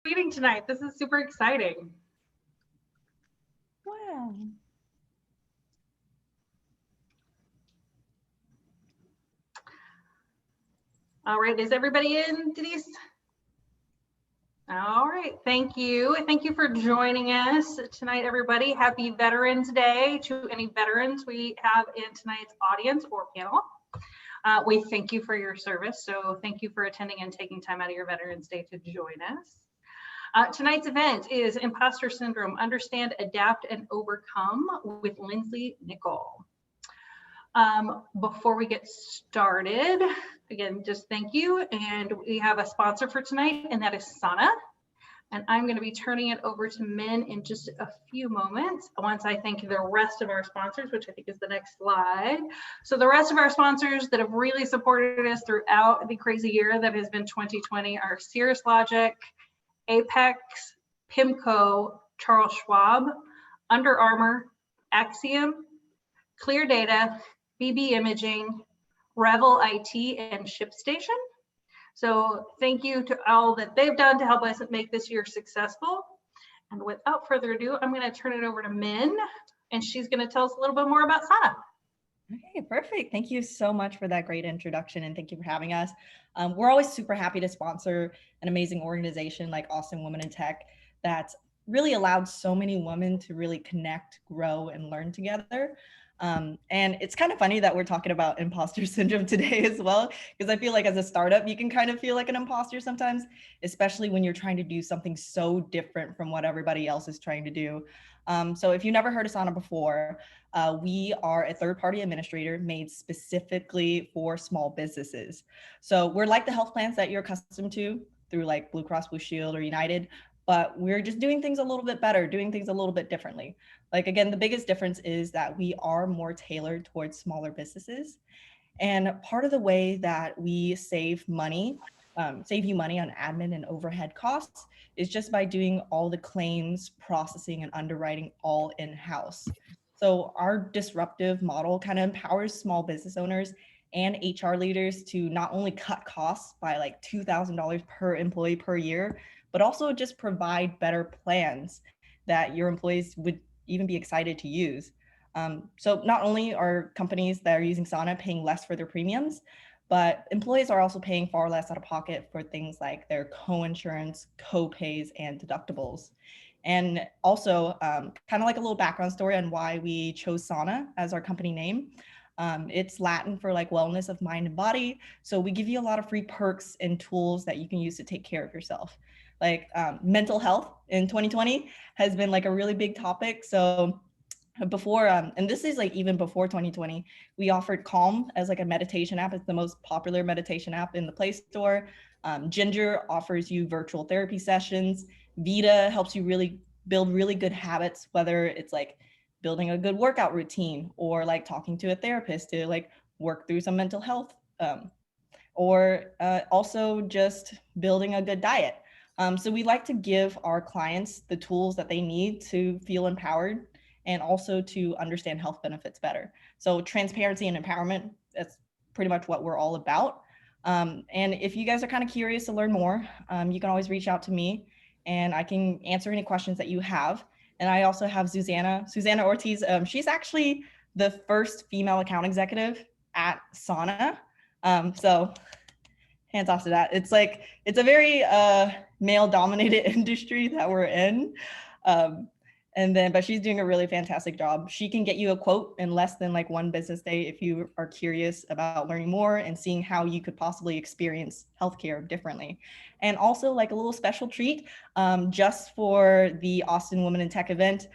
Meeting tonight. This is super exciting. Wow. All right, is everybody in, Denise? All right, thank you. Thank you for joining us tonight, everybody. Happy Veterans Day to any veterans we have in tonight's audience or panel. We thank you for your service. So thank you for attending and taking time out of your Veterans Day to join us. Tonight's event is Imposter Syndrome, Understand, Adapt, and Overcome with Lindsay, Nicol. Before we get started, again, just thank you. And we have a sponsor for tonight, and that is Sana. And I'm going to be turning it over to Min in just a few moments once I thank the rest of our sponsors, which I think is the next slide. So the rest of our sponsors that have really supported us throughout the crazy year that has been 2020 are Cirrus Logic, Apex, PIMCO, Charles Schwab, Under Armour, Axiom, Clear Data, BB Imaging, Revel IT, and ShipStation. So thank you to all that they've done to help us make this year successful. And without further ado, I'm going to turn it over to Min, and she's going to tell us a little bit more about Sana. Okay, perfect. Thank you so much for that great introduction, and thank you for having us. We're always super happy to sponsor an amazing organization like Austin Women in Tech that's really allowed so many women to really connect, grow, and learn together. And it's kind of funny that we're talking about imposter syndrome today as well, because I feel like as a startup, you can kind of feel like an imposter sometimes, especially when you're trying to do something so different from what everybody else is trying to do. So if you've never heard of Sana before, we are a third-party administrator made specifically for small businesses. So we're like the health plans that you're accustomed to through like Blue Cross Blue Shield or United, but we're just doing things a little bit better, doing things a little bit differently. Like, again, the biggest difference is that we are more tailored towards smaller businesses. And part of the way that we save you money on admin and overhead costs is just by doing all the claims, processing, and underwriting all in-house. So our disruptive model kind of empowers small business owners and HR leaders to not only cut costs by like $2,000 per employee per year, but also just provide better plans that your employees would even be excited to use. So not only are companies that are using Sana paying less for their premiums, but employees are also paying far less out of pocket for things like their co-insurance, co-pays, and deductibles. And also, kind of like a little background story on why we chose Sana as our company name. It's Latin for like wellness of mind and body. So we give you a lot of free perks and tools that you can use to take care of yourself. Like mental health in 2020 has been like a really big topic. So before, and this is like even before 2020, we offered Calm as like a meditation app. It's the most popular meditation app in the Play Store. Ginger offers you virtual therapy sessions. Vita helps you really build really good habits, whether it's like building a good workout routine or like talking to a therapist to like work through some mental health, or also just building a good diet. So we like to give our clients the tools that they need to feel empowered and also to understand health benefits better. So transparency and empowerment, that's pretty much what we're all about. And if you guys are kind of curious to learn more, you can always reach out to me and I can answer any questions that you have. And I also have Susanna Ortiz. She's actually the first female account executive at Sana. So hands off to that. It's like, it's a very male dominated industry that we're in. But she's doing a really fantastic job. She can get you a quote in less than like one business day if you are curious about learning more and seeing how you could possibly experience healthcare differently. And also like a little special treat just for the Austin Women in Tech event.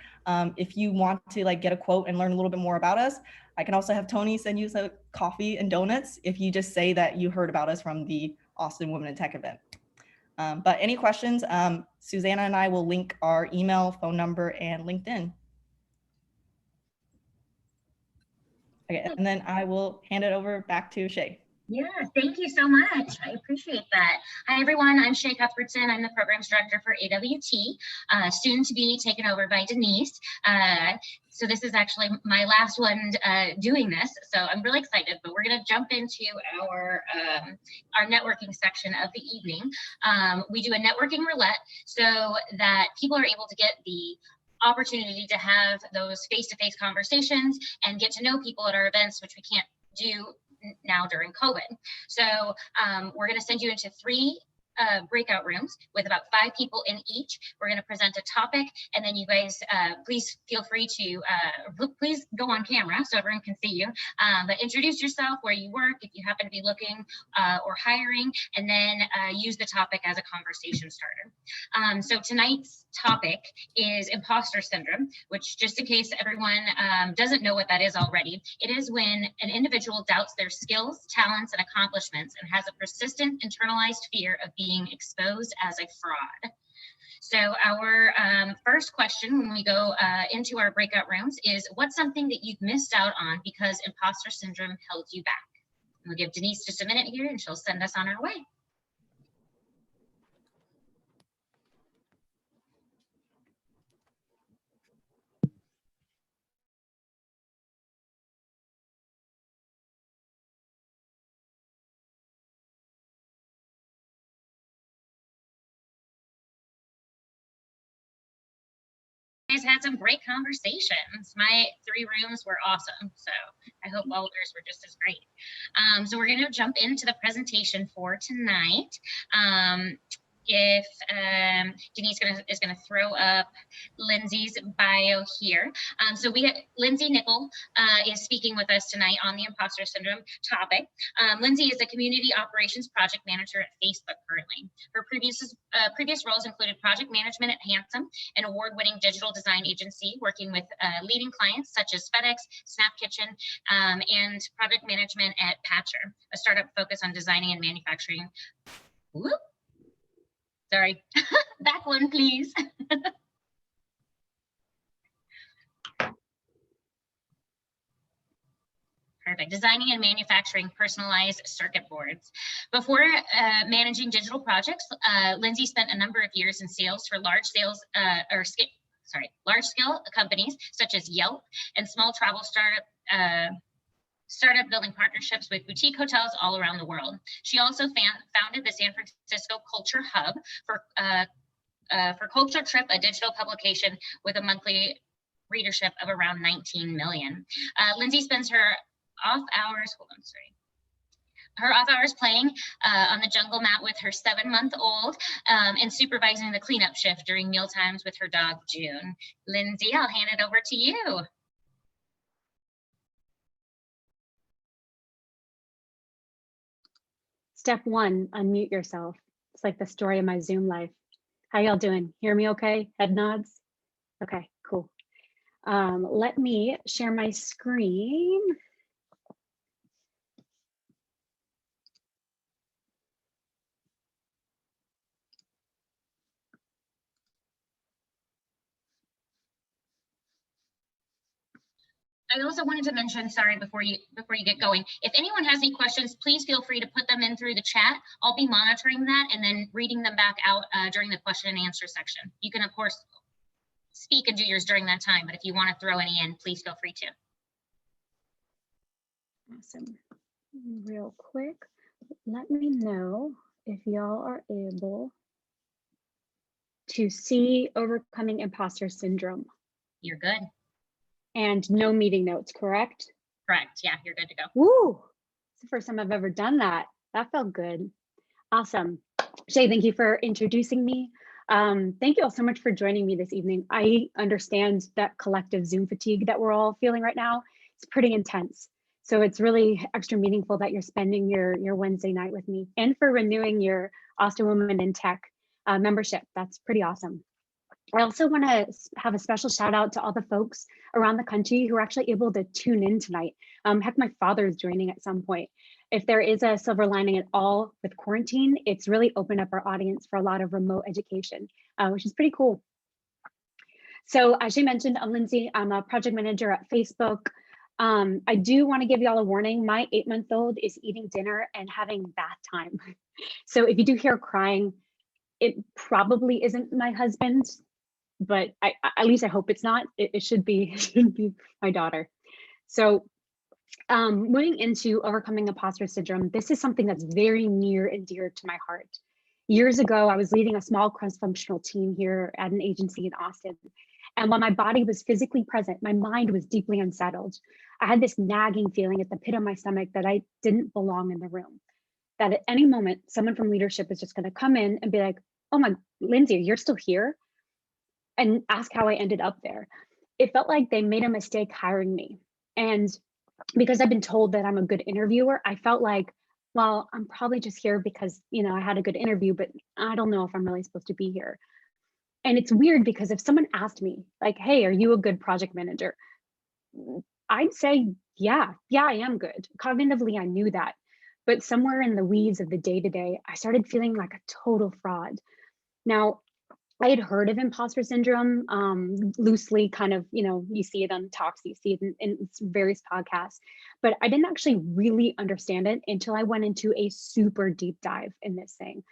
If you want to like get a quote and learn a little bit more about us, I can also have Tony send you some coffee and donuts if you just say that you heard about us from the Austin Women in Tech event. But any questions, Susanna and I will link our email, phone number, and LinkedIn. Okay, and then I will hand it over back to Shay. Yeah, thank you so much. I appreciate that. Hi, everyone. I'm Shay Cuthbertson. I'm the programs director for AWT, soon to be taken over by Denise. So this is actually my last one doing this. So I'm really excited, but we're going to jump into our networking section of the evening. We do a networking roulette so that people are able to get the opportunity to have those face-to-face conversations and get to know people at our events, which we can't do now during COVID. So we're going to send you into 3 breakout rooms with about 5 people in each. We're going to present a topic, and then you guys please feel free to please go on camera so everyone can see you, but introduce yourself, where you work, if you happen to be looking or hiring, and then use the topic as a conversation starter. So tonight's topic is imposter syndrome, which, just in case everyone doesn't know what that is already, it is when an individual doubts their skills, talents, and accomplishments and has a persistent internalized fear of being exposed as a fraud. So our first question when we go into our breakout rooms is, what's something that you've missed out on because imposter syndrome held you back? We'll give Denise just a minute here and she'll send us on our way. Had some great conversations. My 3 rooms were awesome, so I hope all yours were just as great. So we're going to jump into the presentation for tonight. If Denise is going to throw up Lindsay's bio here. So Lindsay Nicol is speaking with us tonight on the imposter syndrome topic. Lindsay is a community operations project manager at Facebook currently. Her previous roles included project management at Handsome, an award-winning digital design agency working with leading clients such as FedEx, Snap Kitchen, and project management at Patcher, a startup focused on designing and manufacturing. Whoop. Sorry, back one, please. Perfect. Designing and manufacturing personalized circuit boards. Before managing digital projects, Lindsay spent a number of years in sales for large-scale companies such as Yelp and small travel startup building partnerships with boutique hotels all around the world. She also founded the San Francisco Culture Hub for Culture Trip, a digital publication with a monthly readership of around 19 million. Lindsay spends her off hours playing on the jungle mat with her 7-month-old and supervising the cleanup shift during meal times with her dog, June. Lindsay, I'll hand it over to you. Step 1, unmute yourself. It's like the story of my Zoom life. How y'all doing? Hear me okay? Head nods? Okay, cool. Let me share my screen. I also wanted to mention, sorry, before you get going, if anyone has any questions, please feel free to put them in through the chat. I'll be monitoring that and then reading them back out during the question and answer section. You can, of course, speak and do yours during that time, but if you want to throw any in, please feel free to. Awesome. Real quick, let me know if y'all are able to see overcoming imposter syndrome. You're good. And no meeting notes, correct? Correct. Yeah, you're good to go. Woo! It's the first time I've ever done that. That felt good. Awesome. Shay, thank you for introducing me. Thank you all so much for joining me this evening. I understand that collective Zoom fatigue that we're all feeling right now. It's pretty intense. So it's really extra meaningful that you're spending your Wednesday night with me, and for renewing your Austin Women in Tech membership. That's pretty awesome. I also want to have a special shout out to all the folks around the country who are actually able to tune in tonight. Heck, my father is joining at some point. If there is a silver lining at all with quarantine, it's really opened up our audience for a lot of remote education, which is pretty cool. So as she mentioned, I'm Lindsay. I'm a project manager at Facebook. I do want to give y'all a warning. My 8-month-old is eating dinner and having bath time. So if you do hear crying, it probably isn't my husband, but at least I hope it's not. It should be, it should be my daughter. So moving into overcoming imposter syndrome, this is something that's very near and dear to my heart. Years ago, I was leading a small cross-functional team here at an agency in Austin. And while my body was physically present, my mind was deeply unsettled. I had this nagging feeling at the pit of my stomach that I didn't belong in the room. That at any moment, someone from leadership is just going to come in and be like, "Oh my, Lindsay, you're still here?" And ask how I ended up there. It felt like they made a mistake hiring me. And because I've been told that I'm a good interviewer, I felt like, well, I'm probably just here because, I had a good interview, but I don't know if I'm really supposed to be here. And it's weird because if someone asked me like, "Hey, are you a good project manager?" I'd say, yeah, I am good. Cognitively, I knew that. But somewhere in the weeds of the day-to-day, I started feeling like a total fraud. Now, I had heard of imposter syndrome, loosely, kind of, you see it on talks, you see it in various podcasts, but I didn't actually really understand it until I went into a super deep dive in this thing.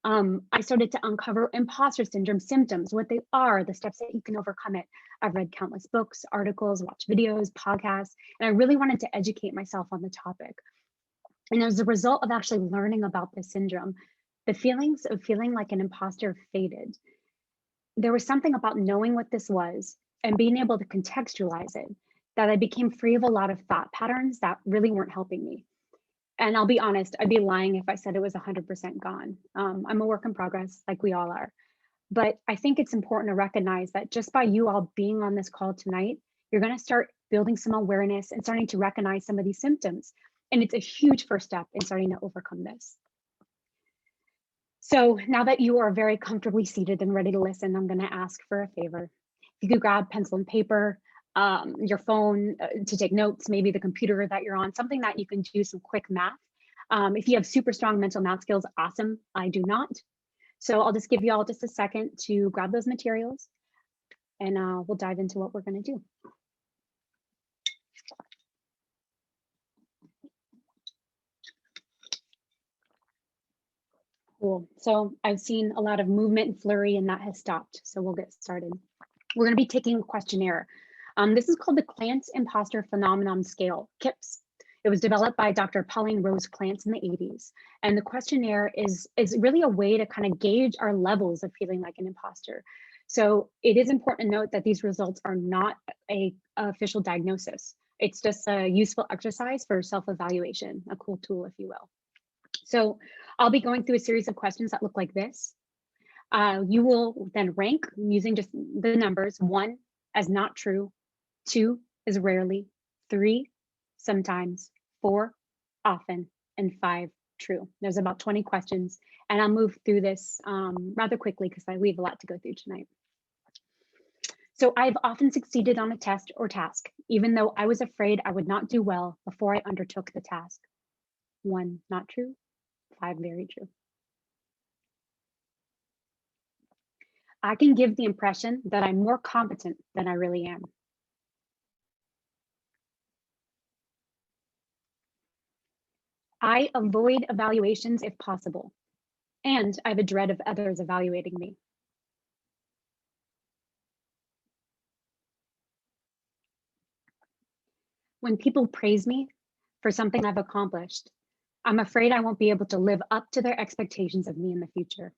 I started to uncover imposter syndrome symptoms, what they are, the steps that you can overcome it. I've read countless books, articles, watched videos, podcasts, and I really wanted to educate myself on the topic. And as a result of actually learning about this syndrome, the feelings of feeling like an imposter faded. There was something about knowing what this was and being able to contextualize it that I became free of a lot of thought patterns that really weren't helping me. And I'll be honest, I'd be lying if I said it was 100% gone. I'm a work in progress, like we all are. But I think it's important to recognize that just by you all being on this call tonight, you're going to start building some awareness and starting to recognize some of these symptoms. And it's a huge first step in starting to overcome this. So now that you are very comfortably seated and ready to listen, I'm going to ask for a favor. If you could grab pencil and paper, your phone to take notes, maybe the computer that you're on, something that you can do some quick math. If you have super strong mental math skills, awesome. I do not. So I'll just give you all just a second to grab those materials and we'll dive into what we're going to do. Cool. So I've seen a lot of movement and flurry and that has stopped. So we'll get started. We're going to be taking a questionnaire. This is called the Clance Imposter Phenomenon Scale, KIPS. It was developed by Dr. Pauline Rose Clance in the 80s. And the questionnaire is really a way to kind of gauge our levels of feeling like an imposter. So it is important to note that these results are not an official diagnosis. It's just a useful exercise for self-evaluation, a cool tool, if you will. So I'll be going through a series of questions that look like this. You will then rank using just the numbers: 1 as not true, 2 as rarely, 3 sometimes, 4 often, and 5 true. There's about 20 questions, and I'll move through this rather quickly because we have a lot to go through tonight. So I've often succeeded on a test or task, even though I was afraid I would not do well before I undertook the task. 1 not true, 5 very true. I can give the impression that I'm more competent than I really am. I avoid evaluations if possible, and I have a dread of others evaluating me. When people praise me for something I've accomplished, I'm afraid I won't be able to live up to their expectations of me in the future.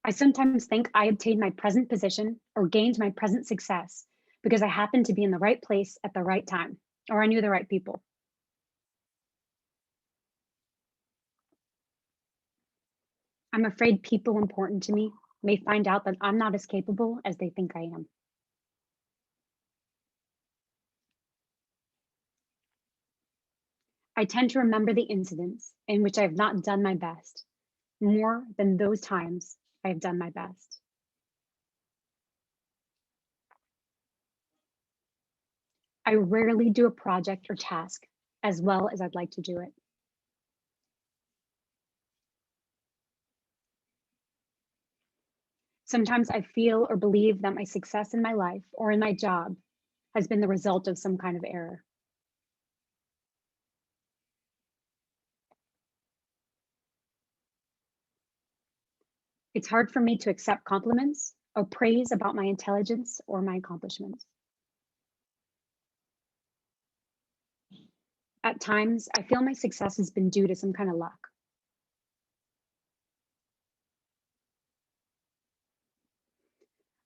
I sometimes think I obtained my present position or gained my present success because I happened to be in the right place at the right time, or I knew the right people. I'm afraid people important to me may find out that I'm not as capable as they think I am. I tend to remember the incidents in which I have not done my best more than those times I have done my best. I rarely do a project or task as well as I'd like to do it. Sometimes I feel or believe that my success in my life or in my job has been the result of some kind of error. It's hard for me to accept compliments or praise about my intelligence or my accomplishments. At times, I feel my success has been due to some kind of luck.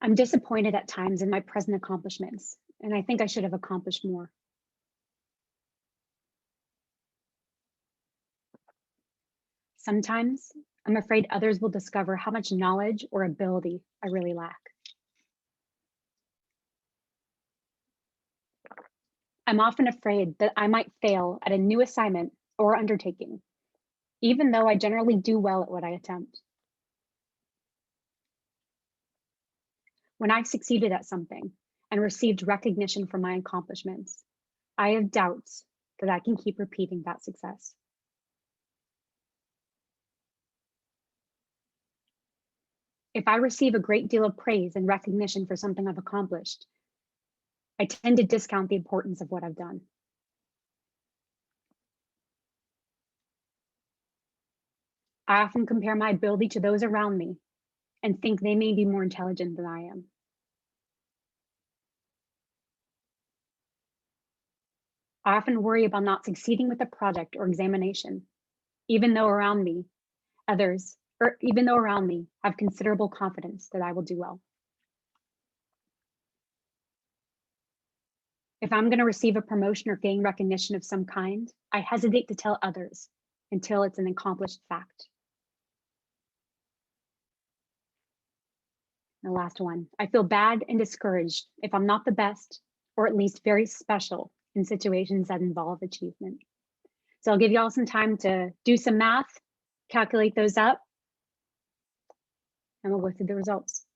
I'm disappointed at times in my present accomplishments, and I think I should have accomplished more. Sometimes I'm afraid others will discover how much knowledge or ability I really lack. I'm often afraid that I might fail at a new assignment or undertaking, even though I generally do well at what I attempt. When I succeeded at something and received recognition for my accomplishments, I have doubts that I can keep repeating that success. If I receive a great deal of praise and recognition for something I've accomplished, I tend to discount the importance of what I've done. I often compare my ability to those around me and think they may be more intelligent than I am. I often worry about not succeeding with a project or examination, even though around me have considerable confidence that I will do well. If I'm going to receive a promotion or gain recognition of some kind, I hesitate to tell others until it's an accomplished fact. The last one, I feel bad and discouraged if I'm not the best, or at least very special in situations that involve achievement. So I'll give you all some time to do some math, calculate those up, and we'll go through the results.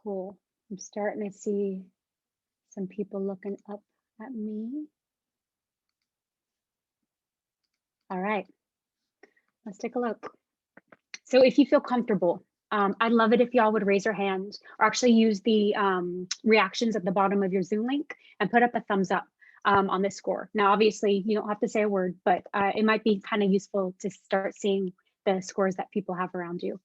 Cool. I'm starting to see some people looking up at me. All right, let's take a look. So if you feel comfortable, I'd love it if y'all would raise your hand or actually use the reactions at the bottom of your Zoom link and put up a thumbs up on this score. Now, obviously, you don't have to say a word, but it might be kind of useful to start seeing the scores that people have around you.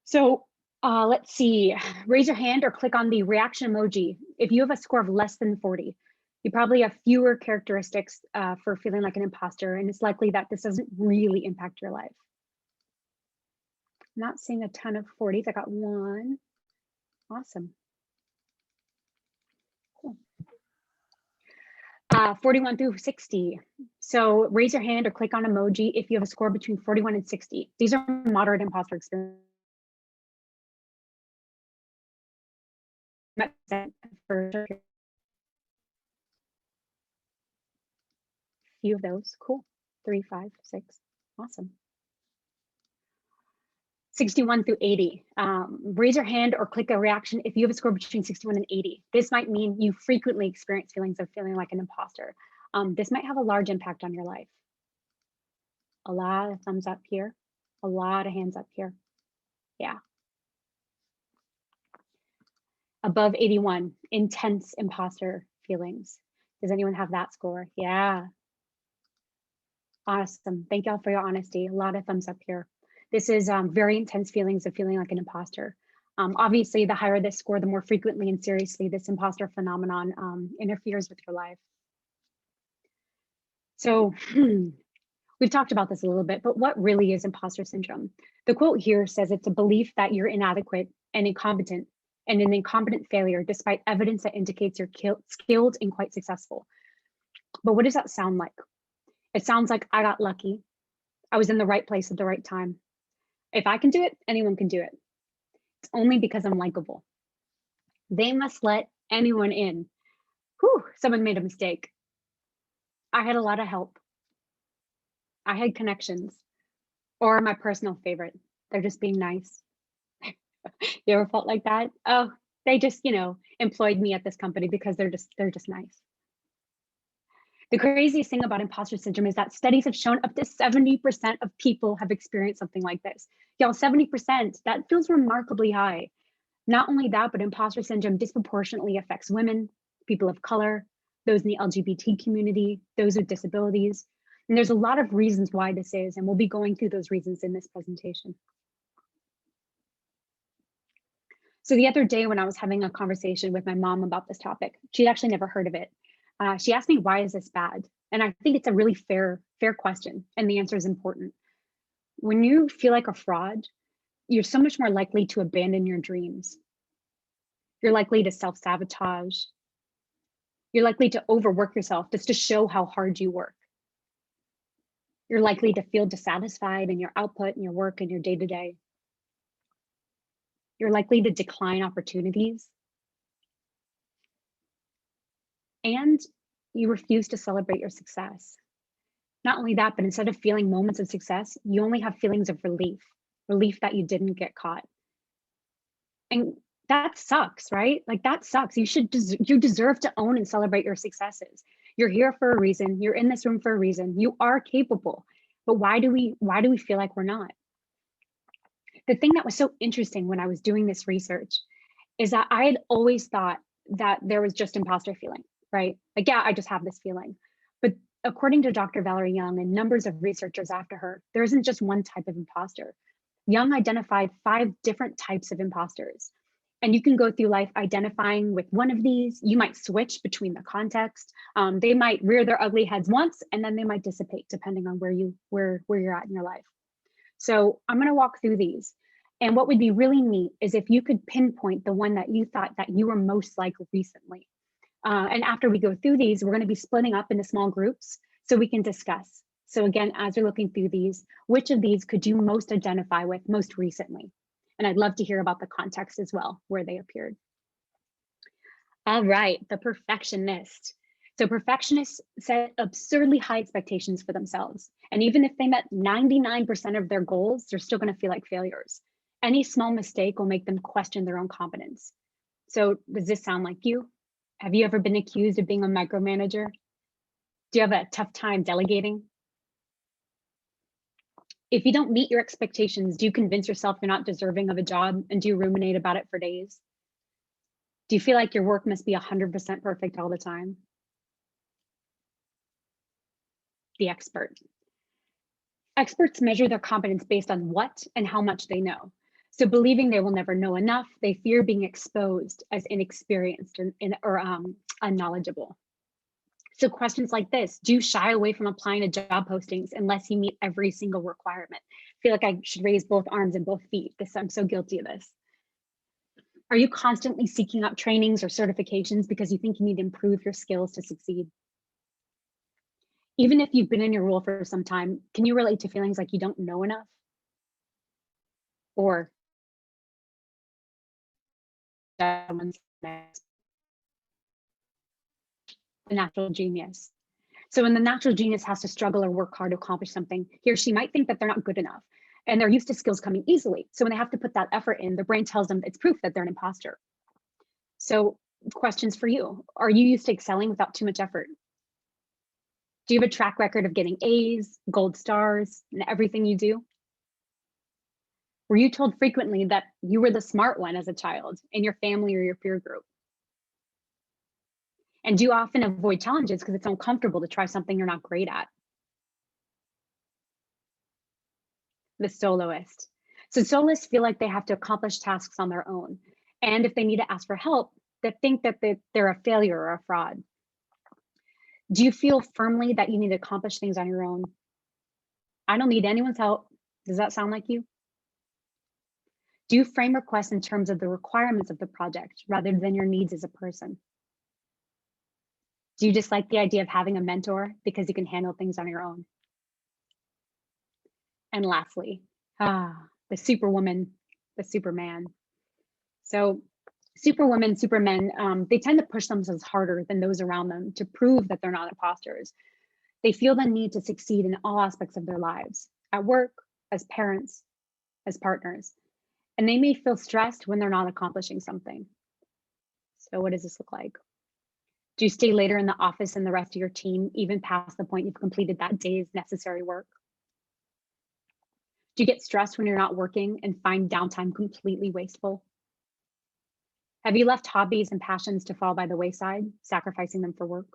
So let's see, raise your hand or click on the reaction emoji. If you have a score of less than 40, you probably have fewer characteristics for feeling like an imposter, and it's likely that this doesn't really impact your life. Not seeing a ton of 40s. I got one. Awesome. Cool. 41 through 60. So raise your hand or click on emoji if you have a score between 41 and 60. These are moderate imposter experience. For sure. Few of those. Cool. 3, 5, 6. Awesome. 61 through 80. Raise your hand or click a reaction if you have a score between 61 and 80. This might mean you frequently experience feelings of feeling like an imposter. This might have a large impact on your life. A lot of thumbs up here. A lot of hands up here. Yeah. Above 81, intense imposter feelings. Does anyone have that score? Yeah. Awesome. Thank y'all for your honesty. A lot of thumbs up here. This is very intense feelings of feeling like an imposter. Obviously, the higher this score, the more frequently and seriously this imposter phenomenon interferes with your life. So we've talked about this a little bit, but what really is imposter syndrome? The quote here says it's a belief that you're inadequate and incompetent, and an incompetent failure despite evidence that indicates you're skilled and quite successful. But what does that sound like? It sounds like I got lucky. I was in the right place at the right time. If I can do it, anyone can do it. It's only because I'm likable. They must let anyone in. Whew, someone made a mistake. I had a lot of help. I had connections. Or my personal favorite, they're just being nice. You ever felt like that? Oh, they just, employed me at this company because they're just nice. The craziest thing about imposter syndrome is that studies have shown up to 70% of people have experienced something like this. Y'all, 70%, that feels remarkably high. Not only that, but imposter syndrome disproportionately affects women, people of color, those in the LGBT community, those with disabilities. And there's a lot of reasons why this is, and we'll be going through those reasons in this presentation. So the other day when I was having a conversation with my mom about this topic, she'd actually never heard of it. She asked me, why is this bad? And I think it's a really fair question, and the answer is important. When you feel like a fraud, you're so much more likely to abandon your dreams. You're likely to self-sabotage. You're likely to overwork yourself just to show how hard you work. You're likely to feel dissatisfied in your output and your work and your day-to-day. You're likely to decline opportunities. And you refuse to celebrate your success. Not only that, but instead of feeling moments of success, you only have feelings of relief that you didn't get caught. And that sucks, right? Like that sucks. You deserve to own and celebrate your successes. You're here for a reason. You're in this room for a reason. You are capable. But why do we feel like we're not? The thing that was so interesting when I was doing this research is that I had always thought that there was just imposter feeling, right? Like, yeah, I just have this feeling. But according to Dr. Valerie Young and numbers of researchers after her, there isn't just one type of imposter. Young identified 5 different types of imposters. And you can go through life identifying with one of these. You might switch between the context. They might rear their ugly heads once, and then they might dissipate depending on where you're at in your life. So I'm going to walk through these. And what would be really neat is if you could pinpoint the one that you thought that you were most like recently. And after we go through these, we're going to be splitting up into small groups so we can discuss. So again, as you're looking through these, which of these could you most identify with most recently? And I'd love to hear about the context as well, where they appeared. All right, the perfectionist. So perfectionists set absurdly high expectations for themselves. And even if they met 99% of their goals, they're still going to feel like failures. Any small mistake will make them question their own competence. So does this sound like you? Have you ever been accused of being a micromanager? Do you have a tough time delegating? If you don't meet your expectations, do you convince yourself you're not deserving of a job, and do you ruminate about it for days? Do you feel like your work must be 100% perfect all the time? The expert. Experts measure their competence based on what and how much they know. So believing they will never know enough, they fear being exposed as inexperienced or unknowledgeable. So questions like this, do you shy away from applying to job postings unless you meet every single requirement? I feel like I should raise both arms and both feet. I'm so guilty of this. Are you constantly seeking out trainings or certifications because you think you need to improve your skills to succeed? Even if you've been in your role for some time, can you relate to feelings like you don't know enough? Or the natural genius. So when the natural genius has to struggle or work hard to accomplish something, he or she might think that they're not good enough, and they're used to skills coming easily. So when they have to put that effort in, their brain tells them it's proof that they're an imposter. So questions for you. Are you used to excelling without too much effort? Do you have a track record of getting A's, gold stars, in everything you do? Were you told frequently that you were the smart one as a child in your family or your peer group? And do you often avoid challenges because it's uncomfortable to try something you're not great at? The soloist. So soloists feel like they have to accomplish tasks on their own. And if they need to ask for help, they think that they're a failure or a fraud. Do you feel firmly that you need to accomplish things on your own? I don't need anyone's help. Does that sound like you? Do you frame requests in terms of the requirements of the project rather than your needs as a person? Do you dislike the idea of having a mentor because you can handle things on your own? And lastly, the superwoman, the superman. So superwomen, supermen, they tend to push themselves harder than those around them to prove that they're not imposters. They feel the need to succeed in all aspects of their lives, at work, as parents, as partners. And they may feel stressed when they're not accomplishing something. So what does this look like? Do you stay later in the office than the rest of your team, even past the point you've completed that day's necessary work? Do you get stressed when you're not working and find downtime completely wasteful? Have you left hobbies and passions to fall by the wayside, sacrificing them for work?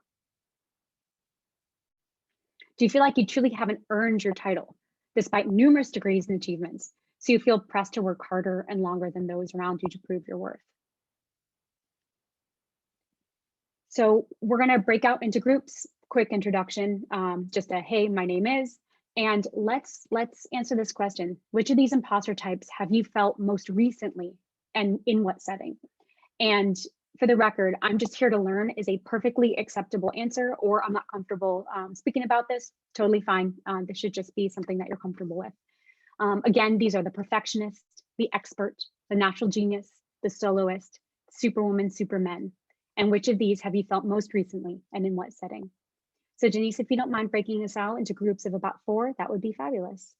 Do you feel like you truly haven't earned your title, despite numerous degrees and achievements, so you feel pressed to work harder and longer than those around you to prove your worth? So we're gonna break out into groups, quick introduction, just a, hey, my name is, and let's answer this question. Which of these imposter types have you felt most recently and in what setting? And for the record, I'm just here to learn is a perfectly acceptable answer, or I'm not comfortable speaking about this, totally fine. This should just be something that you're comfortable with. Again, these are the perfectionist, the expert, the natural genius, the soloist, superwoman, supermen. And which of these have you felt most recently and in what setting? So Denise, if you don't mind breaking this out into groups of about 4, that would be fabulous.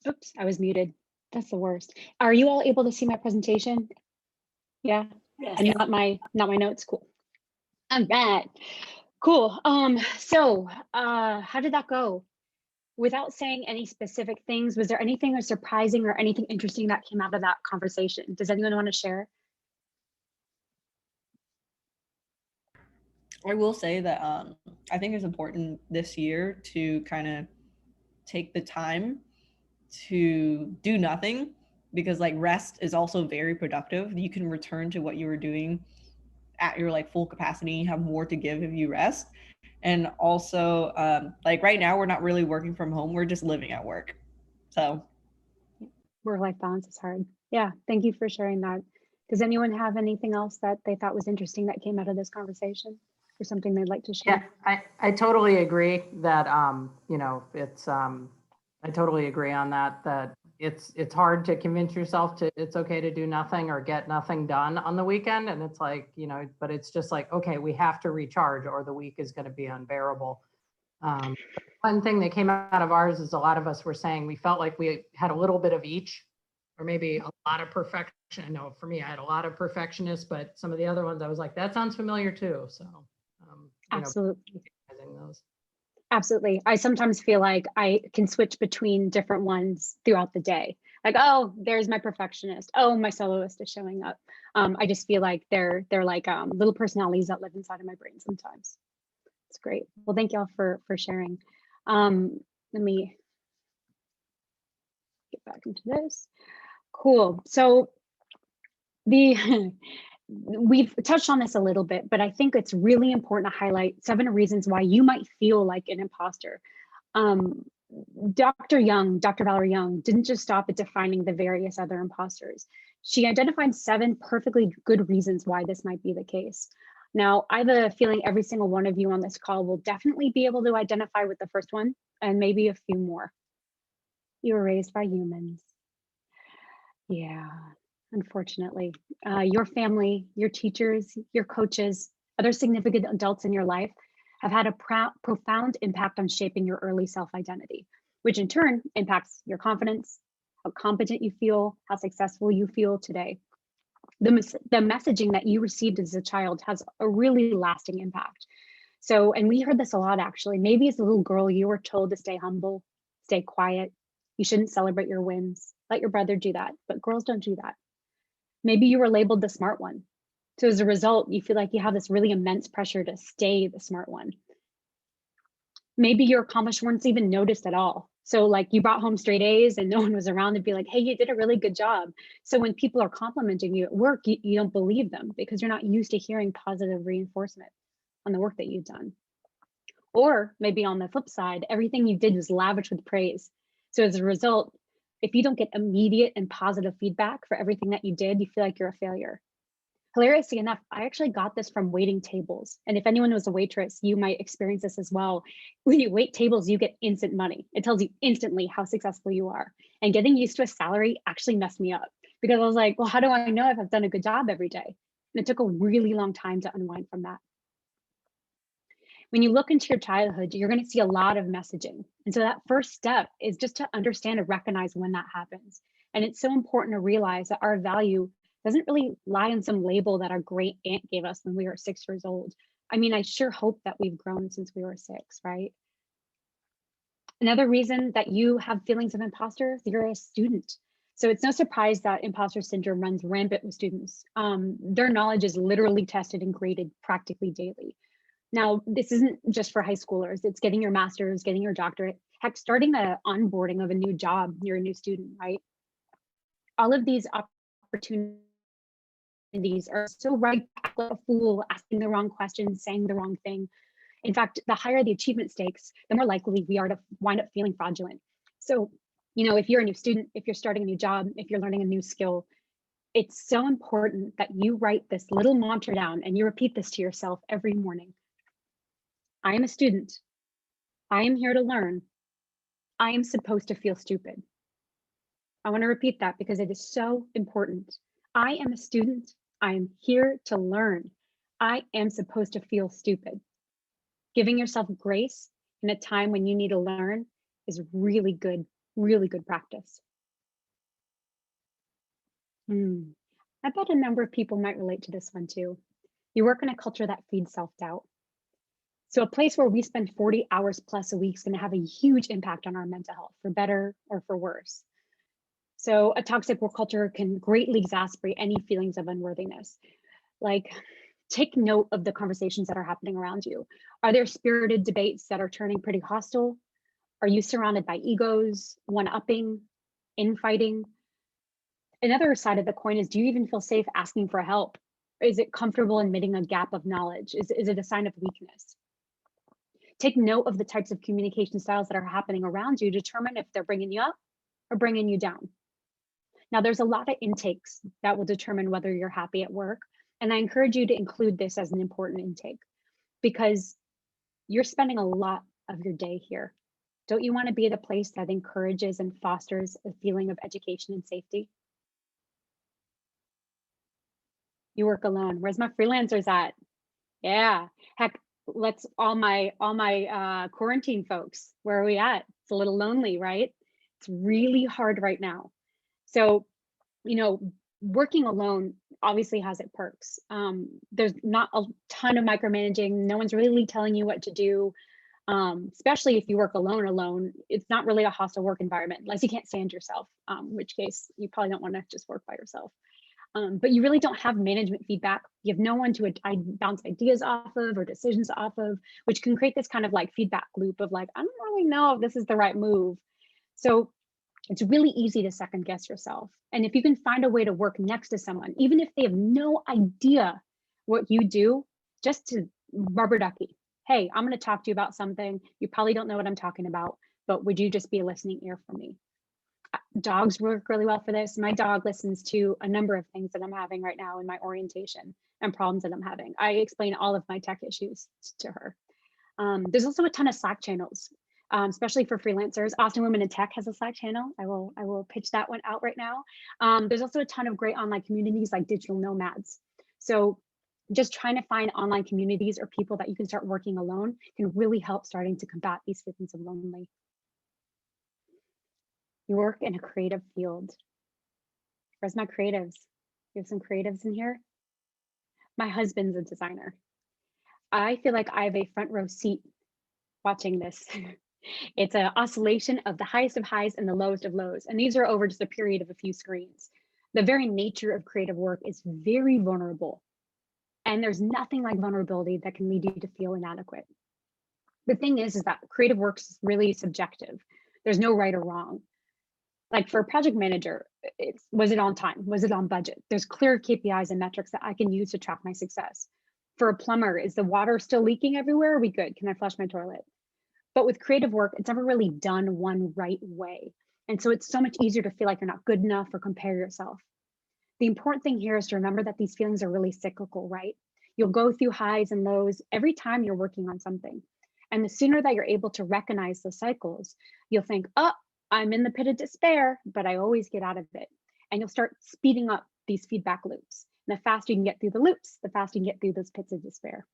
Oops, I was muted. That's the worst. Are you all able to see my presentation? Yeah, Yes. and not my notes. Cool. I'm bad. Cool. So how did that go? Without saying any specific things, was there anything surprising or anything interesting that came out of that conversation? Does anyone want to share? I will say that I think it's important this year to kind of take the time to do nothing, because like rest is also very productive. You can return to what you were doing at your like full capacity. You have more to give if you rest. And also like right now we're not really working from home, we're just living at work. So Work-life balance is hard. Yeah, thank you for sharing that. Does anyone have anything else that they thought was interesting that came out of this conversation, or something they'd like to share? Yeah, I totally agree that, you know, it's, I totally agree on that, that it's hard to convince yourself to, it's okay to do nothing or get nothing done on the weekend. And it's like, you know, but it's just like, okay, we have to recharge or the week is going to be unbearable. One thing that came out of ours is a lot of us were saying we felt like we had a little bit of each, or maybe a lot of perfection. I know for me, I had a lot of perfectionists, but some of the other ones I was like, that sounds familiar too. So, Absolutely. those. Absolutely. I sometimes feel like I can switch between different ones throughout the day. Like, oh, there's my perfectionist. Oh, my soloist is showing up. I just feel like they're like little personalities that live inside of my brain sometimes. It's great. Well, thank y'all for sharing. Let me get back into this. Cool. So we've touched on this a little bit, but I think it's really important to highlight 7 reasons why you might feel like an imposter. Dr. Valerie Young, didn't just stop at defining the various other imposters. She identified 7 perfectly good reasons why this might be the case. Now, I have a feeling every single one of you on this call will definitely be able to identify with the first one and maybe a few more. You were raised by humans. Yeah, unfortunately. Your family, your teachers, your coaches, other significant adults in your life have had a profound impact on shaping your early self-identity, which in turn impacts your confidence, how competent you feel, how successful you feel today. The messaging that you received as a child has a really lasting impact. So, and we heard this a lot actually. Maybe as a little girl, you were told to stay humble, stay quiet. You shouldn't celebrate your wins. Let your brother do that, but girls don't do that. Maybe you were labeled the smart one. So as a result, you feel like you have this really immense pressure to stay the smart one. Maybe your accomplishments weren't even noticed at all. So like you brought home straight A's and no one was around to be like, hey, you did a really good job. So when people are complimenting you at work, you don't believe them because you're not used to hearing positive reinforcement on the work that you've done. Or maybe on the flip side, everything you did was lavish with praise. So as a result, if you don't get immediate and positive feedback for everything that you did, you feel like you're a failure. Hilariously enough, I actually got this from waiting tables. And if anyone was a waitress, you might experience this as well. When you wait tables, you get instant money. It tells you instantly how successful you are. And getting used to a salary actually messed me up because I was like, well, how do I know if I've done a good job every day? And it took a really long time to unwind from that. When you look into your childhood, you're going to see a lot of messaging. And so that first step is just to understand and recognize when that happens. And it's so important to realize that our value doesn't really lie in some label that our great aunt gave us when we were 6 years old. I mean, I sure hope that we've grown since we were 6, right? Another reason that you have feelings of imposter is you're a student. So it's no surprise that imposter syndrome runs rampant with students. Their knowledge is literally tested and graded practically daily. Now, this isn't just for high schoolers. It's getting your master's, getting your doctorate, heck, starting the onboarding of a new job, you're a new student, right? All of these opportunities are so right, like a fool, asking the wrong question, saying the wrong thing. In fact, the higher the achievement stakes, the more likely we are to wind up feeling fraudulent. So, you know, if you're a new student, if you're starting a new job, if you're learning a new skill, it's so important that you write this little mantra down and you repeat this to yourself every morning. I am a student. I am here to learn. I am supposed to feel stupid. I want to repeat that because it is so important. I am a student. I am here to learn. I am supposed to feel stupid. Giving yourself grace in a time when you need to learn is really good practice. I bet a number of people might relate to this one too. You work in a culture that feeds self-doubt. So a place where we spend 40 hours plus a week is going to have a huge impact on our mental health, for better or for worse. So a toxic work culture can greatly exacerbate any feelings of unworthiness. Like, take note of the conversations that are happening around you. Are there spirited debates that are turning pretty hostile? Are you surrounded by egos, one-upping, infighting? Another side of the coin is, do you even feel safe asking for help? Is it comfortable admitting a gap of knowledge? Is it a sign of weakness? Take note of the types of communication styles that are happening around you. Determine if they're bringing you up or bringing you down. Now, there's a lot of intakes that will determine whether you're happy at work. And I encourage you to include this as an important intake because you're spending a lot of your day here. Don't you want to be at a place that encourages and fosters a feeling of education and safety? You work alone. Where's my freelancers at? Yeah, heck, let's all my quarantine folks. Where are we at? It's a little lonely, right? It's really hard right now. So, you know, working alone obviously has its perks. There's not a ton of micromanaging. No one's really telling you what to do. Especially if you work alone, it's not really a hostile work environment unless you can't stand yourself, in which case you probably don't want to just work by yourself. But you really don't have management feedback. You have no one to bounce ideas off of or decisions off of, which can create this kind of like feedback loop of like, I don't really know if this is the right move. So it's really easy to second guess yourself. And if you can find a way to work next to someone, even if they have no idea what you do, just to rubber ducky. Hey, I'm going to talk to you about something. You probably don't know what I'm talking about, but would you just be a listening ear for me? Dogs work really well for this. My dog listens to a number of things that I'm having right now in my orientation and problems that I'm having. I explain all of my tech issues to her. There's also a ton of Slack channels, especially for freelancers. Austin Women in Tech has a Slack channel. I will pitch that one out right now. There's also a ton of great online communities like Digital Nomads. So just trying to find online communities or people that you can start working alone can really help starting to combat these feelings of lonely. You work in a creative field. Where's my creatives? You have some creatives in here? My husband's a designer. I feel like I have a front row seat watching this. It's an oscillation of the highest of highs and the lowest of lows. And these are over just a period of a few screens. The very nature of creative work is very vulnerable. And there's nothing like vulnerability that can lead you to feel inadequate. The thing is that creative work's really subjective. There's no right or wrong. Like for a project manager, was it on time? Was it on budget? There's clear KPIs and metrics that I can use to track my success. For a plumber, is the water still leaking everywhere? Are we good? Can I flush my toilet? But with creative work, it's never really done one right way. And so it's so much easier to feel like you're not good enough or compare yourself. The important thing here is to remember that these feelings are really cyclical, right? You'll go through highs and lows every time you're working on something. And the sooner that you're able to recognize the cycles, you'll think, oh, I'm in the pit of despair, but I always get out of it. And you'll start speeding up these feedback loops. And the faster you can get through the loops, the faster you can get through those pits of despair.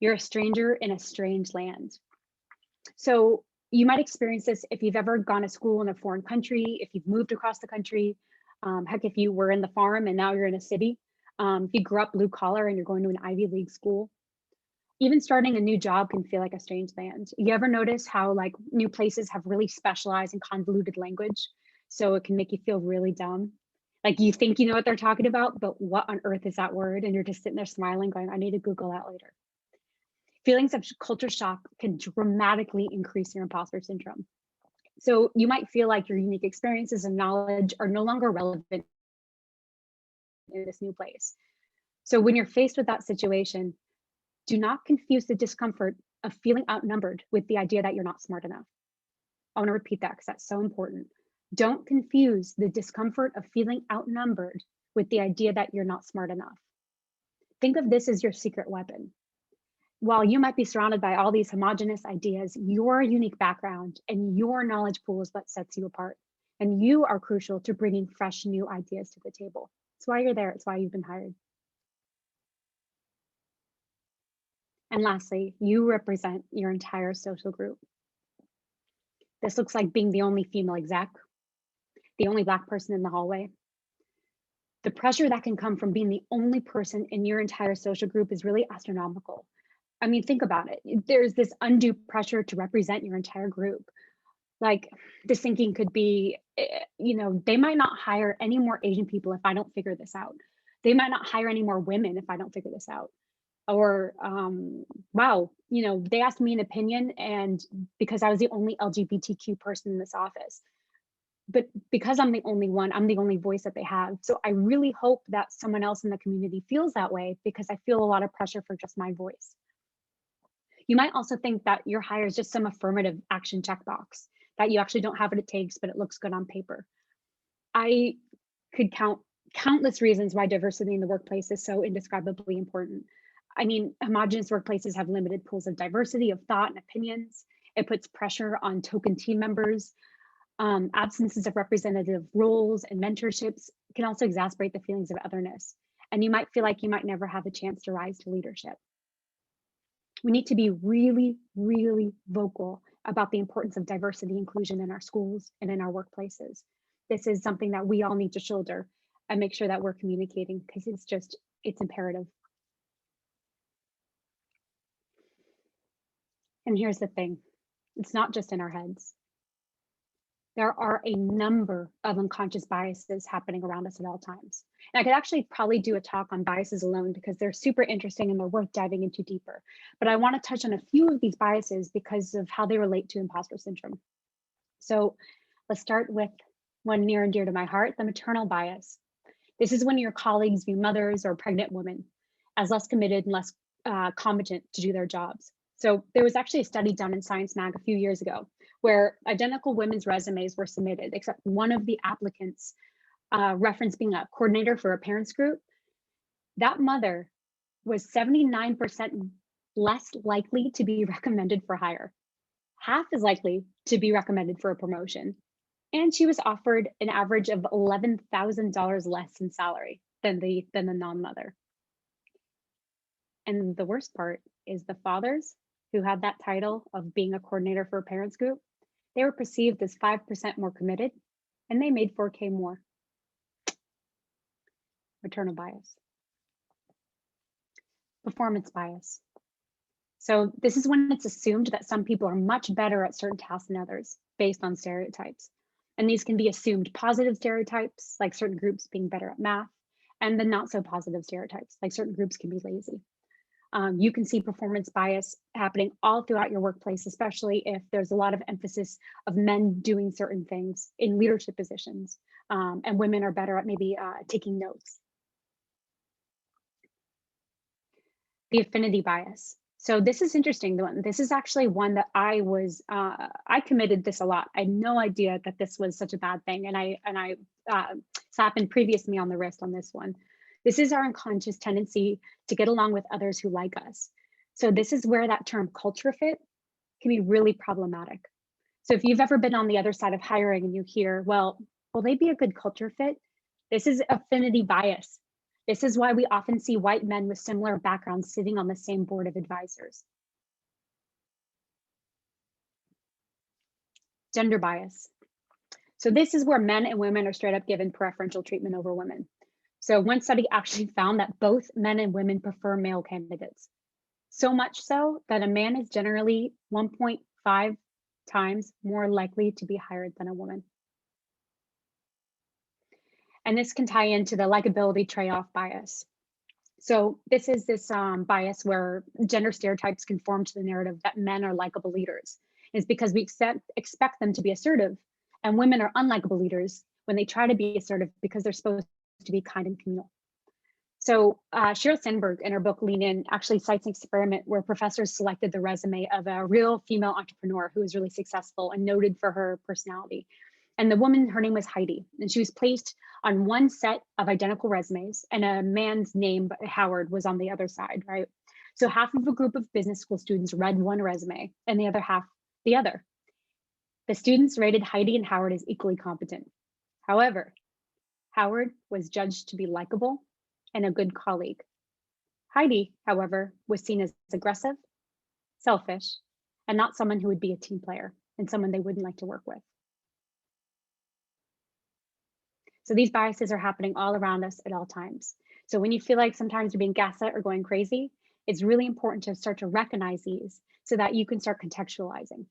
You're a stranger in a strange land. So you might experience this if you've ever gone to school in a foreign country, if you've moved across the country, heck, if you were in the farm and now you're in a city, if you grew up blue collar and you're going to an Ivy League school. Even starting a new job can feel like a strange land. You ever notice how like new places have really specialized and convoluted language? So it can make you feel really dumb. Like you think you know what they're talking about, but what on earth is that word? And you're just sitting there smiling going, I need to Google that later. Feelings of culture shock can dramatically increase your imposter syndrome. So you might feel like your unique experiences and knowledge are no longer relevant in this new place. So when you're faced with that situation, do not confuse the discomfort of feeling outnumbered with the idea that you're not smart enough. I want to repeat that because that's so important. Don't confuse the discomfort of feeling outnumbered with the idea that you're not smart enough. Think of this as your secret weapon. While you might be surrounded by all these homogenous ideas, your unique background and your knowledge pool is what sets you apart. And you are crucial to bringing fresh new ideas to the table. It's why you're there. It's why you've been hired. And lastly, you represent your entire social group. This looks like being the only female exec, the only Black person in the hallway. The pressure that can come from being the only person in your entire social group is really astronomical. I mean, think about it. There's this undue pressure to represent your entire group. Like this thinking could be, they might not hire any more Asian people if I don't figure this out. They might not hire any more women if I don't figure this out. Or, wow, they asked me an opinion and because I was the only LGBTQ person in this office. But because I'm the only one, I'm the only voice that they have. So I really hope that someone else in the community feels that way because I feel a lot of pressure for just my voice. You might also think that your hire is just some affirmative action checkbox, that you actually don't have what it takes, but it looks good on paper. I could count countless reasons why diversity in the workplace is so indescribably important. I mean, homogenous workplaces have limited pools of diversity of thought and opinions. It puts pressure on token team members. Absences of representative roles and mentorships can also exacerbate the feelings of otherness. And you might feel like you might never have a chance to rise to leadership. We need to be really, really vocal about the importance of diversity inclusion in our schools and in our workplaces. This is something that we all need to shoulder and make sure that we're communicating because it's imperative. And here's the thing, it's not just in our heads. There are a number of unconscious biases happening around us at all times. And I could actually probably do a talk on biases alone because they're super interesting and they're worth diving into deeper. But I want to touch on a few of these biases because of how they relate to imposter syndrome. So let's start with one near and dear to my heart, the maternal bias. This is when your colleagues view mothers or pregnant women as less committed and less competent to do their jobs. So there was actually a study done in Science Mag a few years ago where identical women's resumes were submitted, except one of the applicants referenced being a coordinator for a parents group. That mother was 79% less likely to be recommended for hire, half as likely to be recommended for a promotion. And she was offered an average of $11,000 less in salary than the non-mother. And the worst part is the fathers who had that title of being a coordinator for a parents group, they were perceived as 5% more committed and they made $4K more. Maternal bias. Performance bias. So this is when it's assumed that some people are much better at certain tasks than others based on stereotypes. And these can be assumed positive stereotypes, like certain groups being better at math, and the not so positive stereotypes, like certain groups can be lazy. You can see performance bias happening all throughout your workplace, especially if there's a lot of emphasis of men doing certain things in leadership positions, and women are better at maybe taking notes. The affinity bias. So this is interesting. This is actually one that I committed this a lot. I had no idea that this was such a bad thing. And I slapped previous me on the wrist on this one. This is our unconscious tendency to get along with others who like us. So this is where that term culture fit can be really problematic. So if you've ever been on the other side of hiring and you hear, well, will they be a good culture fit? This is affinity bias. This is why we often see white men with similar backgrounds sitting on the same board of advisors. Gender bias. So this is where men and women are straight up given preferential treatment over women. So one study actually found that both men and women prefer male candidates. So much so that a man is generally 1.5 times more likely to be hired than a woman. And this can tie into the likability trade-off bias. So this is this bias where gender stereotypes conform to the narrative that men are likable leaders. It's because we expect them to be assertive, and women are unlikable leaders when they try to be assertive because they're supposed to be kind and communal. So Sheryl Sandberg in her book Lean In actually cites an experiment where professors selected the resume of a real female entrepreneur who was really successful and noted for her personality. And the woman, her name was Heidi, and she was placed on one set of identical resumes, and a man's name, Howard, was on the other side, right? So half of a group of business school students read one resume and the other half the other. The students rated Heidi and Howard as equally competent. However, Howard was judged to be likable and a good colleague. Heidi, however, was seen as aggressive, selfish, and not someone who would be a team player and someone they wouldn't like to work with. So these biases are happening all around us at all times. So when you feel like sometimes you're being gaslit or going crazy, it's really important to start to recognize these so that you can start contextualizing.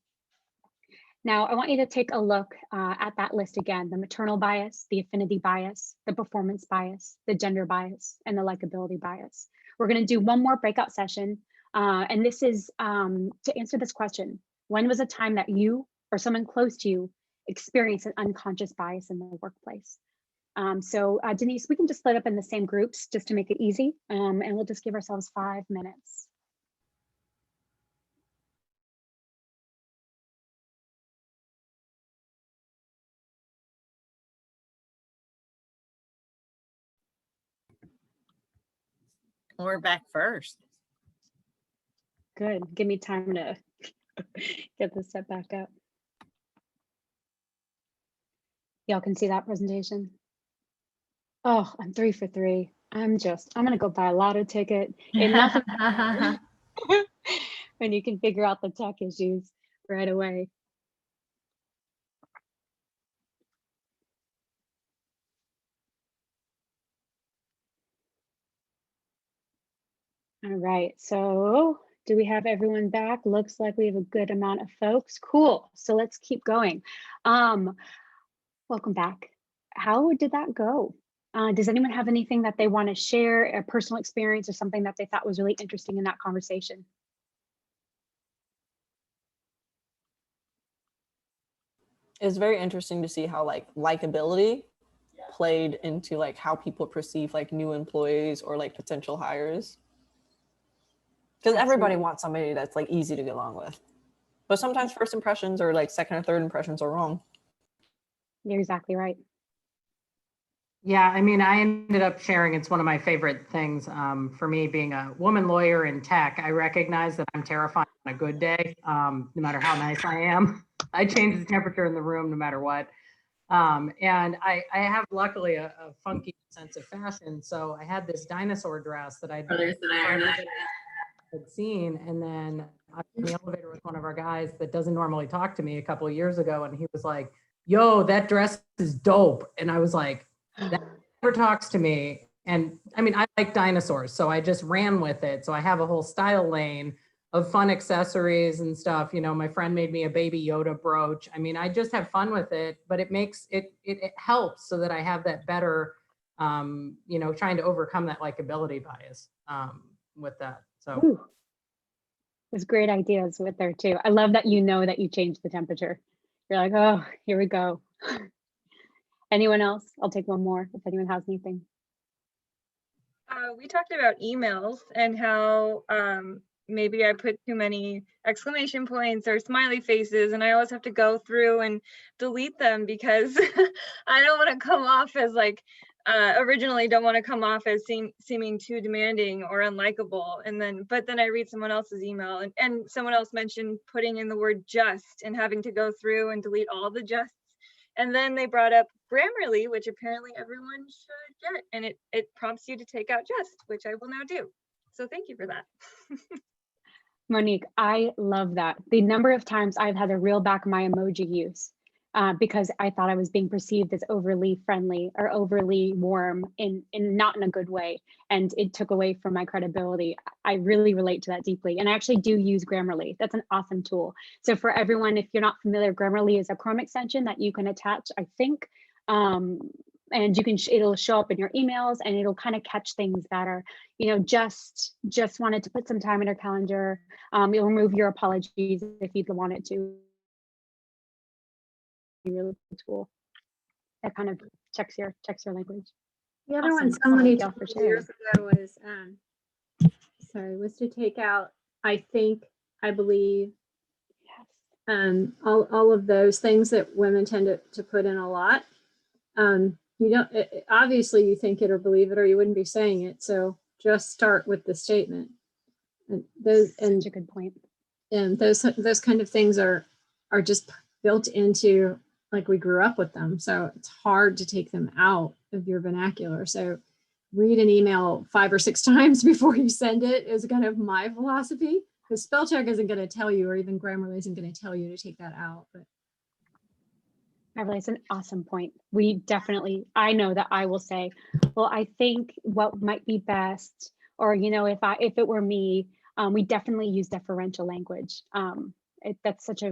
Now, I want you to take a look at that list again: the maternal bias, the affinity bias, the performance bias, the gender bias, and the likability bias. We're going to do one more breakout session, and this is to answer this question: when was a time that you or someone close to you experienced an unconscious bias in the workplace? So Denise, we can just split up in the same groups just to make it easy, and we'll just give ourselves 5 minutes. We're back first. Good. Give me time to get this set back up. Y'all can see that presentation. Oh, I'm 3 for 3. I'm gonna go buy a lotto ticket. Enough when you can figure out the tech issues right away. All right, so do we have everyone back? Looks like we have a good amount of folks. Cool, so let's keep going. Welcome back. How did that go? Does anyone have anything that they want to share, a personal experience or something that they thought was really interesting in that conversation? It's very interesting to see how like likability played into like how people perceive like new employees or like potential hires. Because everybody wants somebody that's like easy to get along with. But sometimes first impressions or like second or third impressions are wrong. You're exactly right. Yeah, I mean, I ended up sharing, it's one of my favorite things for me being a woman lawyer in tech. I recognize that I'm terrifying on a good day, no matter how nice I am. I change the temperature in the room no matter what. And I have luckily a funky sense of fashion. So I had this dinosaur dress that had seen. And then I was in the elevator with one of our guys that doesn't normally talk to me a couple of years ago. And he was like, yo, that dress is dope. And I was like, that never talks to me. And I mean, I like dinosaurs, so I just ran with it. So I have a whole style lane of fun accessories and stuff. You know, my friend made me a baby Yoda brooch. I mean, I just have fun with it, but it makes it helps so that I have that better, you know, trying to overcome that likability bias with that. So. Ooh, there's great ideas with there too. I love that you know that you changed the temperature. You're like, oh, here we go. Anyone else? I'll take one more if anyone has anything. We talked about emails and how maybe I put too many exclamation points or smiley faces, and I always have to go through and delete them because I don't want to come off as like, originally don't want to come off as seeming too demanding or unlikable. And then, but then I read someone else's email and someone else mentioned putting in the word just and having to go through and delete all the justs. And then they brought up Grammarly, which apparently everyone should get, and it prompts you to take out just, which I will now do. So thank you for that. Monique, I love that. The number of times I've had to reel back my emoji use because I thought I was being perceived as overly friendly or overly warm in not in a good way. And it took away from my credibility. I really relate to that deeply. And I actually do use Grammarly. That's an awesome tool. So for everyone, if you're not familiar, Grammarly is a Chrome extension that you can attach, I think. And you can, it'll show up in your emails and it'll kind of catch things that are, you know, just wanted to put some time in your calendar. You'll remove your apologies if you want it to. Really cool tool that kind of checks your language. The other Awesome. one somebody Thank y'all for told me years ago was to take out I think, I believe, Yes. all of those things that women tend to put in a lot. You don't obviously you think it or believe it or you wouldn't be saying it. So just start with the statement. And those Such a good point. And those kind of things are just built into, like, we grew up with them. So it's hard to take them out of your vernacular. So read an email 5 or 6 times before you send it is kind of my philosophy, because spell check isn't going to tell you, or even Grammarly isn't going to tell you to take that out. But Beverly, it's an awesome point. We definitely, I know that I will say, well, I think what might be best, or, you know, if it were me, we definitely use deferential language. That's it's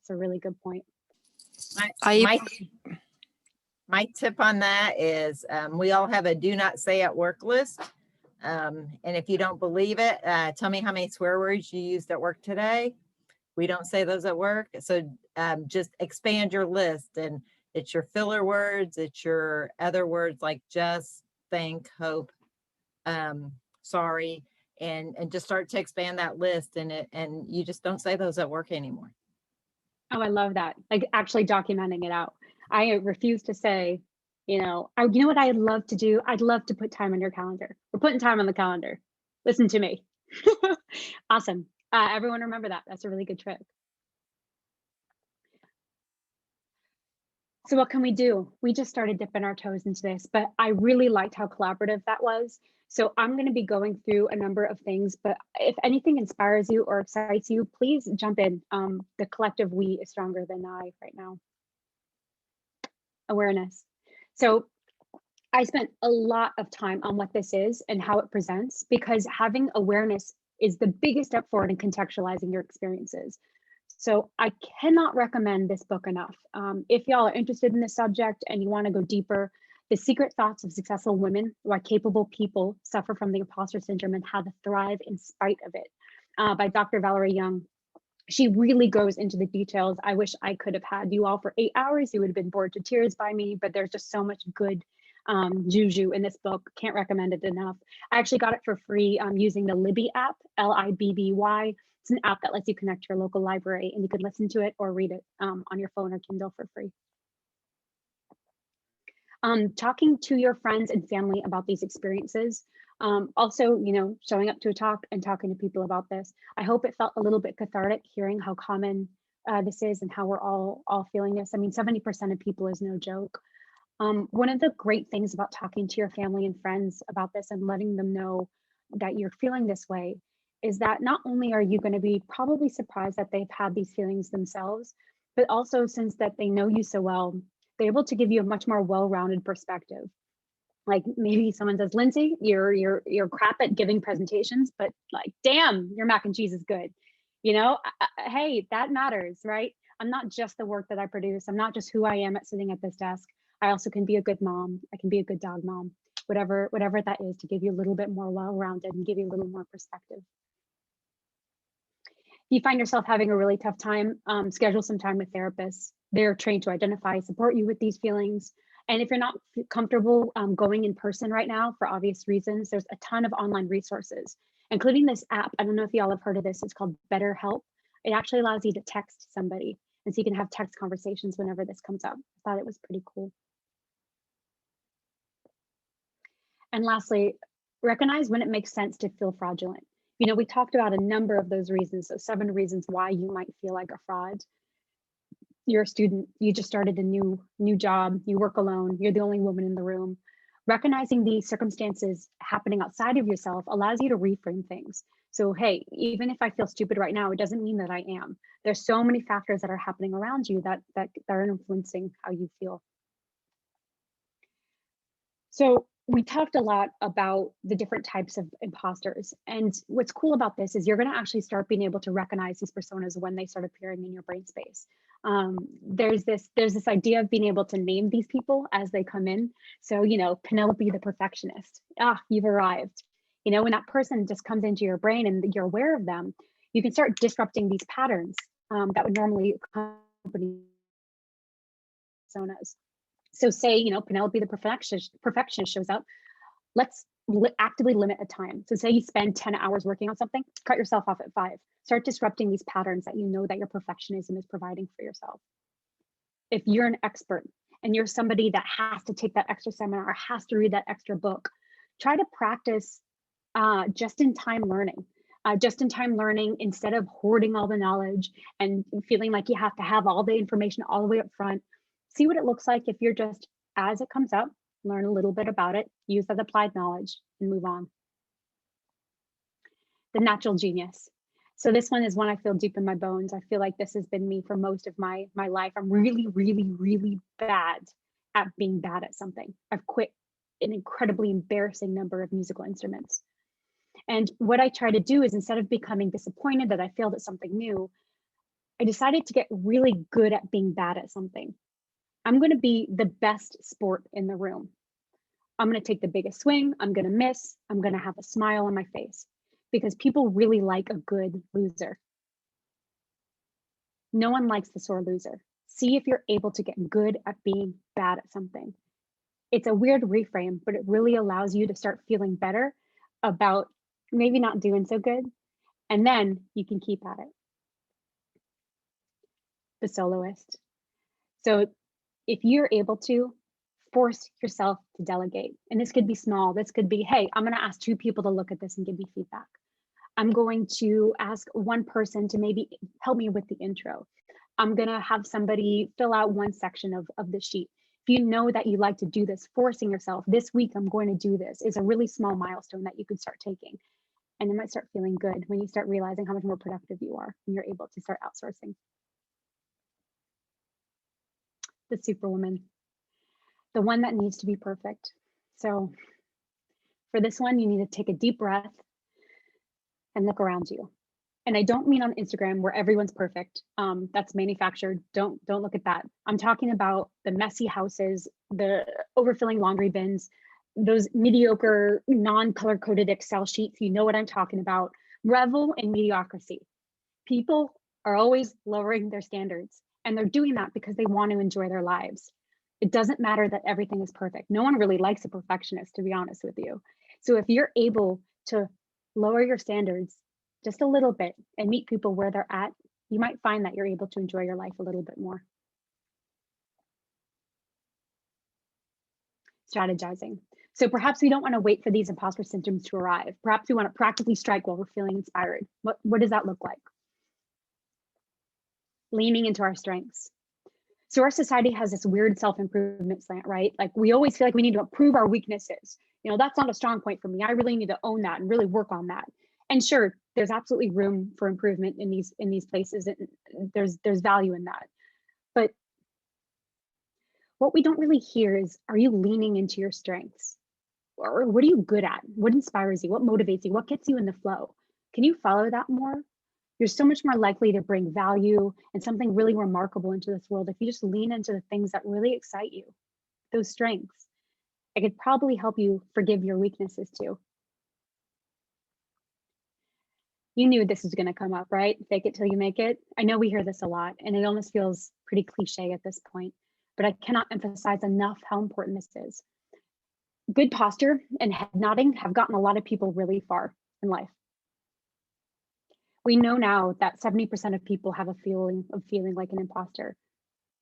a really good point. My tip on that is we all have a do not say at work list. And if you don't believe it, tell me how many swear words you used at work today. We don't say those at work. So just expand your list, and it's your filler words. It's your other words like just, think, hope, sorry, and just start to expand that list. And you just don't say those at work anymore. Oh, I love that. Like actually documenting it out. I refuse to say, you know what I'd love to do? I'd love to put time on your calendar. We're putting time on the calendar. Listen to me. Awesome. Everyone remember that. That's a really good trick. So what can we do? We just started dipping our toes into this, but I really liked how collaborative that was. So I'm going to be going through a number of things, but if anything inspires you or excites you, please jump in. The collective we is stronger than I right now. Awareness. So I spent a lot of time on what this is and how it presents, because having awareness is the biggest step forward in contextualizing your experiences. So I cannot recommend this book enough. If y'all are interested in this subject and you want to go deeper, The Secret Thoughts of Successful Women, Why Capable People Suffer from the Imposter Syndrome and How to Thrive in Spite of It, by Dr. Valerie Young. She really goes into the details. I wish I could have had you all for 8 hours. You would have been bored to tears by me, but there's just so much good juju in this book. Can't recommend it enough. I actually got it for free using the Libby app, Libby. It's an app that lets you connect to your local library, and you can listen to it or read it on your phone or Kindle for free. Talking to your friends and family about these experiences. Also, you know, showing up to a talk and talking to people about this. I hope it felt a little bit cathartic hearing how common this is and how we're all feeling this. I mean, 70% of people is no joke. One of the great things about talking to your family and friends about this and letting them know that you're feeling this way is that not only are you going to be probably surprised that they've had these feelings themselves, but also since that they know you so well, they're able to give you a much more well-rounded perspective. Like maybe someone says, Lindsay, you're crap at giving presentations, but like, damn, your mac and cheese is good. You know, hey, that matters, right? I'm not just the work that I produce. I'm not just who I am at sitting at this desk. I also can be a good mom. I can be a good dog mom, whatever that is, to give you a little bit more well-rounded and give you a little more perspective. If you find yourself having a really tough time, schedule some time with therapists. They're trained to identify, support you with these feelings. And if you're not comfortable going in person right now, for obvious reasons, there's a ton of online resources, including this app. I don't know if y'all have heard of this. It's called BetterHelp. It actually allows you to text somebody, and so you can have text conversations whenever this comes up. I thought it was pretty cool. And lastly, recognize when it makes sense to feel fraudulent. You know, we talked about a number of those reasons, so 7 reasons why you might feel like a fraud. You're a student, you just started a new job, you work alone, you're the only woman in the room. Recognizing these circumstances happening outside of yourself allows you to reframe things. So, hey, even if I feel stupid right now, it doesn't mean that I am. There's so many factors that are happening around you that are influencing how you feel. So we talked a lot about the different types of imposters. And what's cool about this is you're going to actually start being able to recognize these personas when they start appearing in your brain space. There's this idea of being able to name these people as they come in. So, you know, Penelope the perfectionist, you've arrived. You know, when that person just comes into your brain and you're aware of them, you can start disrupting these patterns that would normally accompany personas. So say, you know, Penelope the perfectionist shows up. Let's actively limit a time. So say you spend 10 hours working on something, cut yourself off at 5. Start disrupting these patterns that you know that your perfectionism is providing for yourself. If you're an expert and you're somebody that has to take that extra seminar or has to read that extra book, try to practice just-in-time learning. Just-in-time learning, instead of hoarding all the knowledge and feeling like you have to have all the information all the way up front. See what it looks like if you're just, as it comes up, learn a little bit about it, use that applied knowledge, and move on. The natural genius. So this one is one I feel deep in my bones. I feel like this has been me for most of my life. I'm really, really, really bad at being bad at something. I've quit an incredibly embarrassing number of musical instruments. And what I try to do is, instead of becoming disappointed that I failed at something new, I decided to get really good at being bad at something. I'm going to be the best sport in the room. I'm going to take the biggest swing. I'm going to miss. I'm going to have a smile on my face, because people really like a good loser. No one likes the sore loser. See if you're able to get good at being bad at something. It's a weird reframe, but it really allows you to start feeling better about maybe not doing so good. And then you can keep at it. The soloist. So if you're able to, force yourself to delegate. And this could be small. This could be, hey, I'm going to ask 2 people to look at this and give me feedback. I'm going to ask 1 person to maybe help me with the intro. I'm going to have somebody fill out 1 section of the sheet. If you know that you like to do this, forcing yourself, this week I'm going to do this, is a really small milestone that you can start taking. And you might start feeling good when you start realizing how much more productive you are when you're able to start outsourcing. The superwoman, the one that needs to be perfect. So for this one, you need to take a deep breath and look around you. And I don't mean on Instagram where everyone's perfect. That's manufactured. Don't look at that. I'm talking about the messy houses, the overfilling laundry bins, those mediocre non-color coded Excel sheets. You know what I'm talking about. Revel in mediocrity. People are always lowering their standards, and they're doing that because they want to enjoy their lives. It doesn't matter that everything is perfect. No one really likes a perfectionist, to be honest with you. So if you're able to lower your standards just a little bit and meet people where they're at, you might find that you're able to enjoy your life a little bit more. Strategizing. So perhaps we don't want to wait for these imposter symptoms to arrive. Perhaps we want to practically strike while we're feeling inspired. What does that look like? Leaning into our strengths. So our society has this weird self-improvement slant, right? Like we always feel like we need to improve our weaknesses. You know, that's not a strong point for me. I really need to own that and really work on that. And sure, there's absolutely room for improvement in these places, and there's value in that. But what we don't really hear is, are you leaning into your strengths? or what are you good at? What inspires you? What motivates you? What gets you in the flow? Can you follow that more? You're so much more likely to bring value and something really remarkable into this world if you just lean into the things that really excite you, those strengths. It could probably help you forgive your weaknesses too. You knew this was going to come up, right? Fake it till you make it. I know we hear this a lot, and it almost feels pretty cliche at this point, but I cannot emphasize enough how important this is. Good posture and head nodding have gotten a lot of people really far in life. We know now that 70% of people have a feeling like an imposter.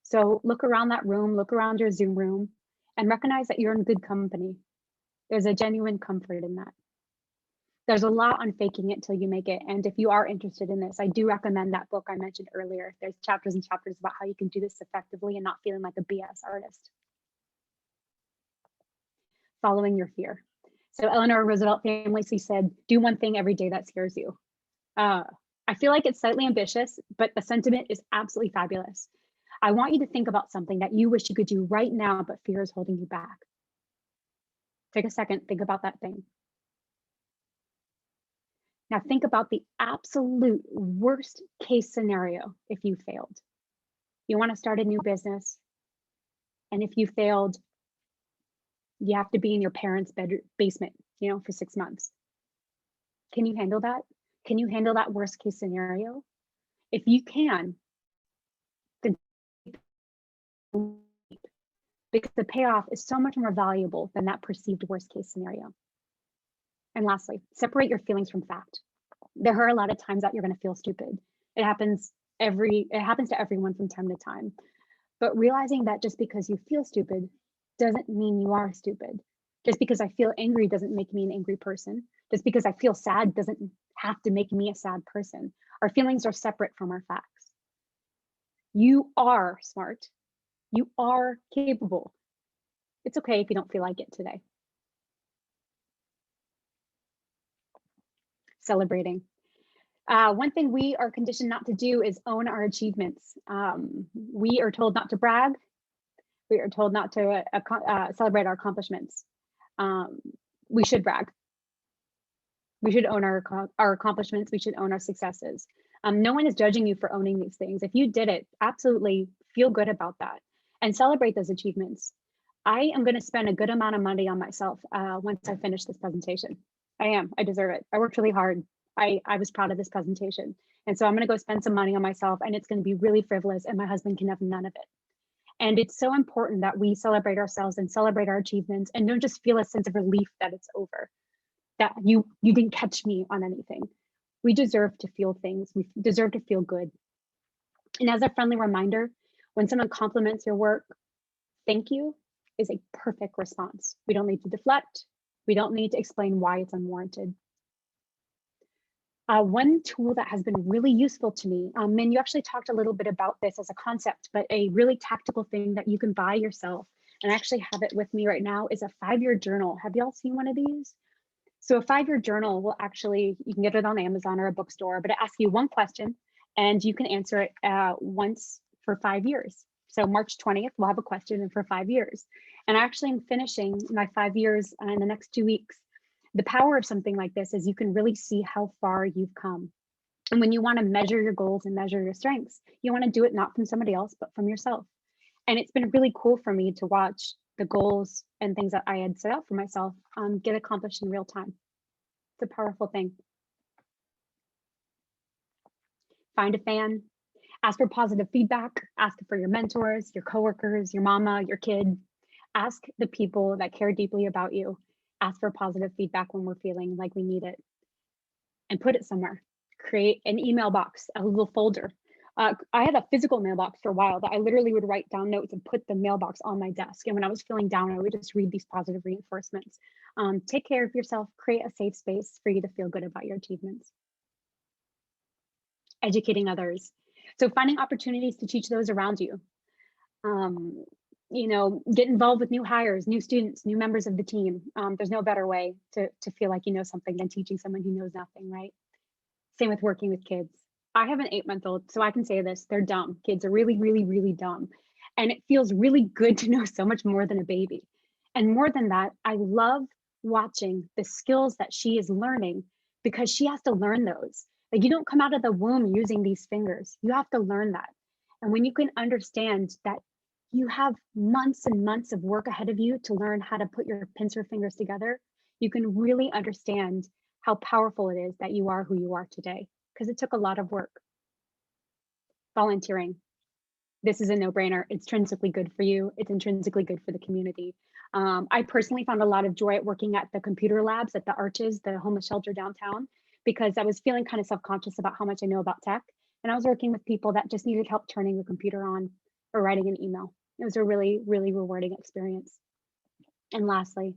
So look around that room, look around your Zoom room, and recognize that you're in good company. There's a genuine comfort in that. There's a lot on faking it till you make it. And if you are interested in this, I do recommend that book I mentioned earlier. There's chapters and chapters about how you can do this effectively and not feeling like a BS artist. Following your fear. So Eleanor Roosevelt famously said, do one thing every day that scares you. I feel like it's slightly ambitious, but the sentiment is absolutely fabulous. I want you to think about something that you wish you could do right now, but fear is holding you back. Take a second, think about that thing. Now think about the absolute worst case scenario if you failed. You want to start a new business, and if you failed, you have to be in your parents' basement, for 6 months. Can you handle that? Can you handle that worst case scenario? If you can, then because the payoff is so much more valuable than that perceived worst case scenario. And lastly, separate your feelings from fact. There are a lot of times that you're going to feel stupid. It happens to everyone from time to time. But realizing that just because you feel stupid doesn't mean you are stupid. Just because I feel angry doesn't make me an angry person. Just because I feel sad doesn't have to make me a sad person. Our feelings are separate from our facts. You are smart. You are capable. It's okay if you don't feel like it today. Celebrating. One thing we are conditioned not to do is own our achievements. We are told not to brag. We are told not to celebrate our accomplishments. We should brag. We should own our accomplishments. We should own our successes. No one is judging you for owning these things. If you did it, absolutely feel good about that and celebrate those achievements. I am going to spend a good amount of money on myself once I finish this presentation. I deserve it. I worked really hard. I was proud of this presentation. And so I'm going to go spend some money on myself, and it's going to be really frivolous, and my husband can have none of it. And it's so important that we celebrate ourselves and celebrate our achievements and don't just feel a sense of relief that it's over, that you didn't catch me on anything. We deserve to feel things. We deserve to feel good. And as a friendly reminder, when someone compliments your work, thank you is a perfect response. We don't need to deflect. We don't need to explain why it's unwarranted. One tool that has been really useful to me, and you actually talked a little bit about this as a concept, but a really tactical thing that you can buy yourself, and I actually have it with me right now, is a 5-year journal. Have y'all seen one of these? So a 5-year journal will actually, you can get it on Amazon or a bookstore, but it asks you one question and you can answer it once for 5 years. So March 20th, we'll have a question and for 5 years. And I actually am finishing my 5 years in the next 2 weeks. The power of something like this is you can really see how far you've come. And when you want to measure your goals and measure your strengths, you want to do it not from somebody else, but from yourself. And it's been really cool for me to watch the goals and things that I had set out for myself get accomplished in real time. It's a powerful thing. Find a fan, ask for positive feedback, ask for your mentors, your coworkers, your mama, your kid. Ask the people that care deeply about you. Ask for positive feedback when we're feeling like we need it, and put it somewhere. Create an email box, a little folder. I had a physical mailbox for a while that I literally would write down notes and put the mailbox on my desk. And when I was feeling down, I would just read these positive reinforcements. Take care of yourself, create a safe space for you to feel good about your achievements. Educating others. So finding opportunities to teach those around you. Get involved with new hires, new students, new members of the team. There's no better way to feel like you know something than teaching someone who knows nothing, right? Same with working with kids. I have an 8-month-old, so I can say this, they're dumb. Kids are really, really, really dumb. And it feels really good to know so much more than a baby. And more than that, I love watching the skills that she is learning, because she has to learn those. Like, you don't come out of the womb using these fingers. You have to learn that. And when you can understand that you have months and months of work ahead of you to learn how to put your pincer fingers together, you can really understand how powerful it is that you are who you are today, because it took a lot of work. Volunteering. This is a no-brainer. It's intrinsically good for you. It's intrinsically good for the community. I personally found a lot of joy at working at the computer labs at the Arches, the homeless shelter downtown, because I was feeling kind of self-conscious about how much I know about tech. And I was working with people that just needed help turning the computer on or writing an email. It was a really, really rewarding experience. And lastly,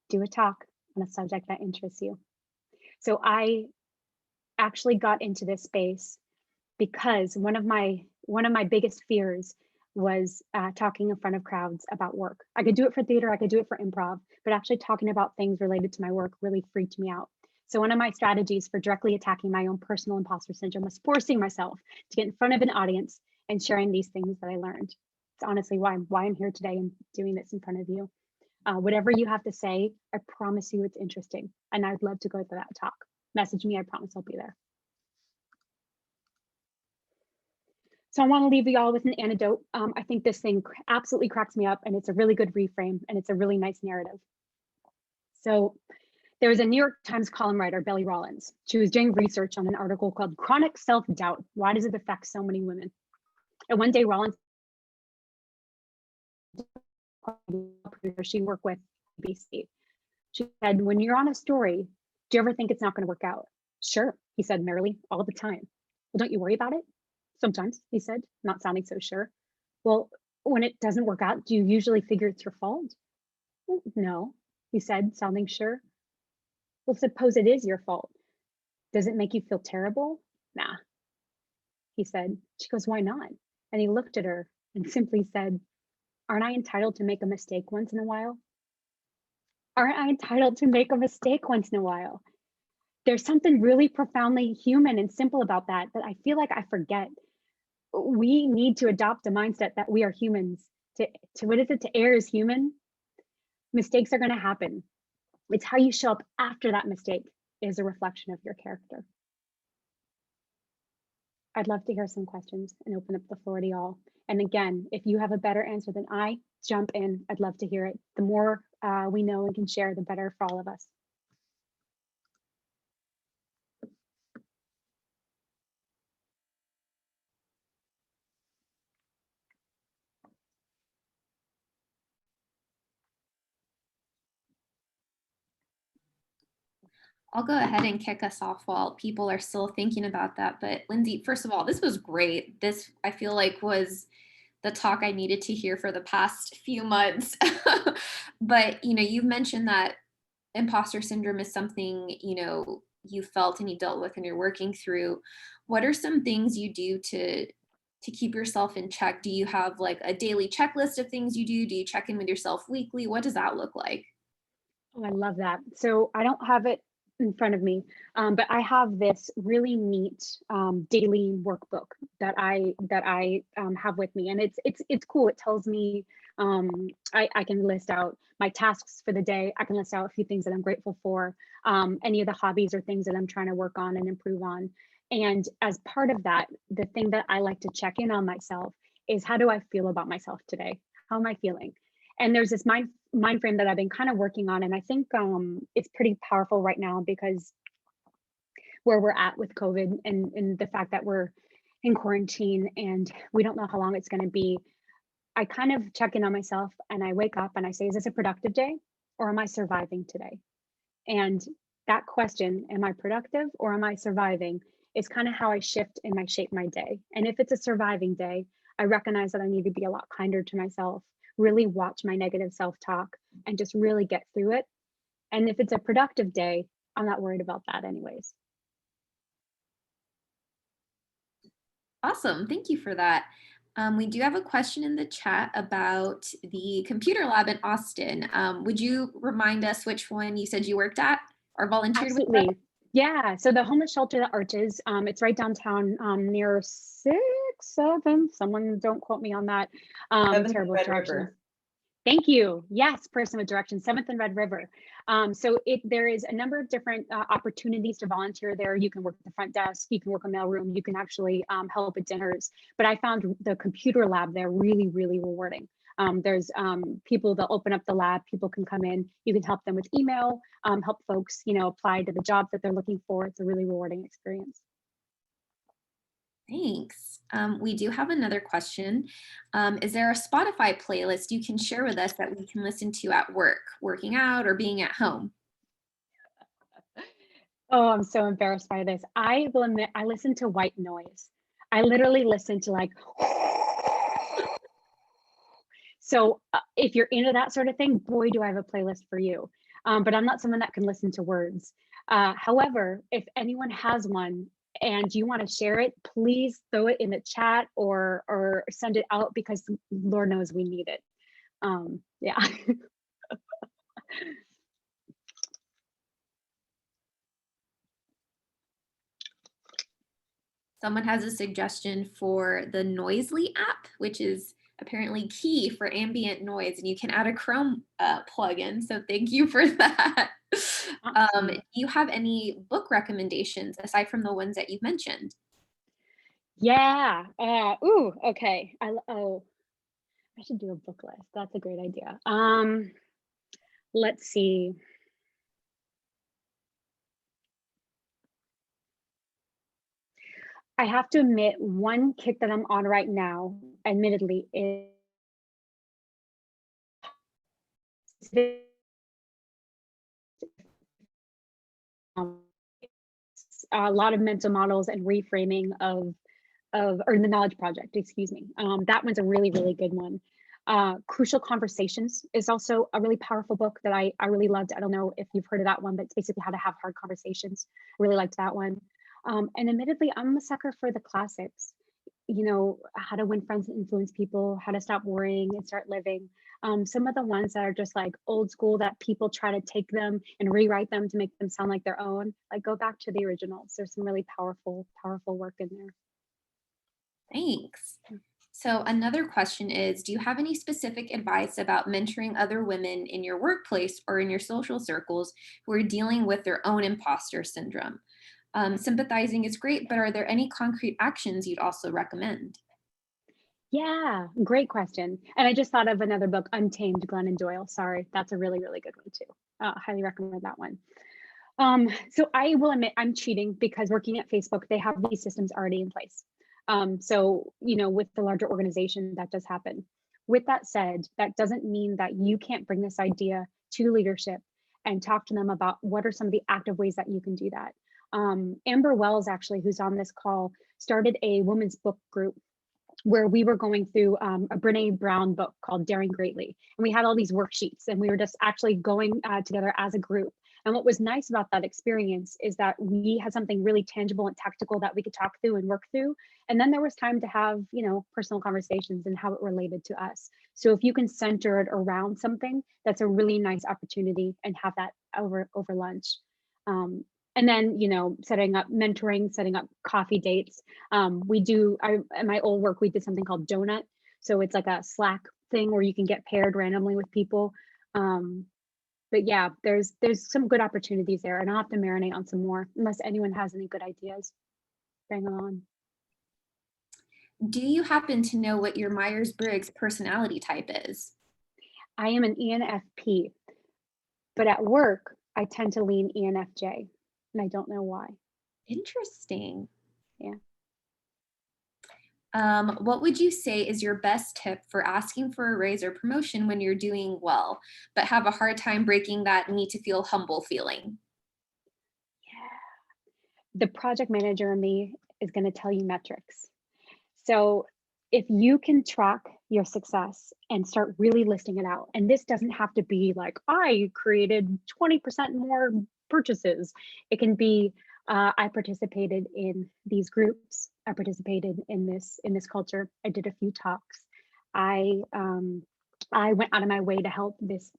do a talk on a subject that interests you. So I actually got into this space because one of my biggest fears was talking in front of crowds about work. I could do it for theater, I could do it for improv, but actually talking about things related to my work really freaked me out. So one of my strategies for directly attacking my own personal imposter syndrome was forcing myself to get in front of an audience and sharing these things that I learned. It's honestly why I'm here today and doing this in front of you. Whatever you have to say, I promise you it's interesting, and I'd love to go to that talk. Message me, I promise I'll be there. So I want to leave you all with an anecdote. I think this thing absolutely cracks me up, and it's a really good reframe, and it's a really nice narrative. So there was a New York Times column writer, Belly Rollins. She was doing research on an article called Chronic Self-Doubt. Why does it affect so many women? And one day Rollins, she worked with BC. She said, when you're on a story, do you ever think it's not going to work out? Sure, he said merrily, all the time. Well, don't you worry about it? Sometimes, he said, not sounding so sure. Well, when it doesn't work out, do you usually figure it's your fault? Well, no, he said, sounding sure. Well, suppose it is your fault. Does it make you feel terrible? Nah, he said. She goes, why not? And he looked at her and simply said, aren't I entitled to make a mistake once in a while? Aren't I entitled to make a mistake once in a while? There's something really profoundly human and simple about that I feel like I forget. We need to adopt a mindset that we are humans. To what is it? To err is human. Mistakes are going to happen. It's how you show up after that mistake is a reflection of your character. I'd love to hear some questions and open up the floor to y'all. And again, if you have a better answer than I, jump in. I'd love to hear it. The more we know and can share, the better for all of us. I'll go ahead and kick us off while people are still thinking about that. But Lindsay, first of all, this was great. This, I feel like, was the talk I needed to hear for the past few months. But, you know, you mentioned that imposter syndrome is something, you know, you felt and you dealt with and you're working through. What are some things you do to keep yourself in check? Do you have like a daily checklist of things you do? Do you check in with yourself weekly? What does that look like? Oh, I love that. So I don't have it in front of me, but I have this really neat daily workbook that I have with me, and it's cool. It tells me I can list out my tasks for the day. I can list out a few things that I'm grateful for, any of the hobbies or things that I'm trying to work on and improve on. And as part of that, the thing that I like to check in on myself is, how do I feel about myself today? How am I feeling? And there's this mind frame that I've been kind of working on, and I think it's pretty powerful right now, because where we're at with COVID and the fact that we're in quarantine and we don't know how long it's going to be, I kind of check in on myself and I wake up and I say, is this a productive day or am I surviving today? And that question, am I productive or am I surviving, is kind of how I shift and I shape my day. And if it's a surviving day, I recognize that I need to be a lot kinder to myself, really watch my negative self-talk and just really get through it. And if it's a productive day, I'm not worried about that anyways. Awesome. Thank you for that. We do have a question in the chat about the computer lab in Austin. Would you remind us which one you said you worked at or volunteered with? Absolutely. Yeah. So the homeless shelter, the Arches, it's right downtown near 6, 7. Someone don't quote me on that. Terrible directions. Thank you. Yes, person with direction, 7th and Red River. There is a number of different opportunities to volunteer there. You can work at the front desk, you can work a mailroom, you can actually help at dinners. But I found the computer lab there really, really rewarding. There's people that open up the lab, people can come in, you can help them with email, help folks, apply to the job that they're looking for. It's a really rewarding experience. Thanks. We do have another question. Is there a Spotify playlist you can share with us that we can listen to at work, working out, or being at home? Oh, I'm so embarrassed by this. I will admit, I listen to white noise. I literally listen to like, so if you're into that sort of thing, boy, do I have a playlist for you. But I'm not someone that can listen to words. However, if anyone has one and you want to share it, please throw it in the chat or send it out, because Lord knows we need it. Yeah. Someone has a suggestion for the Noisely app, which is apparently key for ambient noise, and you can add a Chrome plugin. So thank you for that. Do you have any book recommendations aside from the ones that you've mentioned? Yeah. Ooh, okay. I should do a book list. That's a great idea. Let's see. I have to admit, one kick that I'm on right now, admittedly, is a lot of mental models and reframing or the Knowledge Project, excuse me. That one's a really, really good one. Crucial Conversations is also a really powerful book that I really loved. I don't know if you've heard of that one, but it's basically how to have hard conversations. I really liked that one. And admittedly, I'm a sucker for the classics. How to Win Friends and Influence People, How to Stop Worrying and Start Living. Some of the ones that are just like old school that people try to take them and rewrite them to make them sound like their own, like go back to the originals. There's some really powerful work in there. Thanks. So another question is, do you have any specific advice about mentoring other women in your workplace or in your social circles who are dealing with their own imposter syndrome? Sympathizing is great, but are there any concrete actions you'd also recommend? Yeah, great question. And I just thought of another book, Untamed, Glennon Doyle. Sorry, that's a really, really good one too. Highly recommend that one. So I will admit I'm cheating, because working at Facebook, they have these systems already in place. So, with the larger organization, that does happen. With that said, that doesn't mean that you can't bring this idea to leadership and talk to them about what are some of the active ways that you can do that. Amber Wells, actually, who's on this call, started a women's book group where we were going through a Brene Brown book called Daring Greatly. And we had all these worksheets, and we were just actually going together as a group. And what was nice about that experience is that we had something really tangible and tactical that we could talk through and work through. And then there was time to have, personal conversations and how it related to us. So if you can center it around something, that's a really nice opportunity, and have that over lunch. And then, setting up mentoring, setting up coffee dates. At my old work, we did something called Donut. So it's like a Slack thing where you can get paired randomly with people. But yeah, there's some good opportunities there, and I'll have to marinate on some more, unless anyone has any good ideas. Bring them on. Do you happen to know what your Myers-Briggs personality type is? I am an ENFP, but at work, I tend to lean ENFJ. And I don't know why. Interesting. Yeah. What would you say is your best tip for asking for a raise or promotion when you're doing well, but have a hard time breaking that need to feel humble feeling? Yeah. The project manager in me is going to tell you metrics. So if you can track your success and start really listing it out, and this doesn't have to be like, I created 20% more purchases. It can be, I participated in these groups. I participated in this culture. I did a few talks. I went out of my way to help this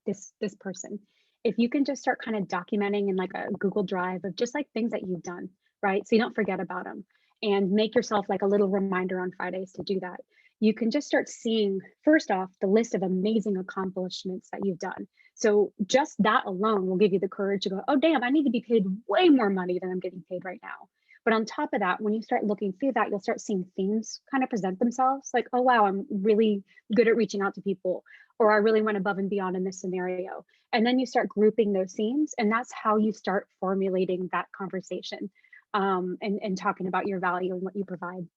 person. If you can just start kind of documenting in like a Google Drive of just like things that you've done, right? So you don't forget about them, and make yourself like a little reminder on Fridays to do that. you can just start seeing, first off, the list of amazing accomplishments that you've done. So just that alone will give you the courage to go, oh, damn, I need to be paid way more money than I'm getting paid right now. But on top of that, when you start looking through that, you'll start seeing themes kind of present themselves like, oh, wow, I'm really good at reaching out to people, or I really went above and beyond in this scenario. And then you start grouping those themes, and that's how you start formulating that conversation and talking about your value and what you provide.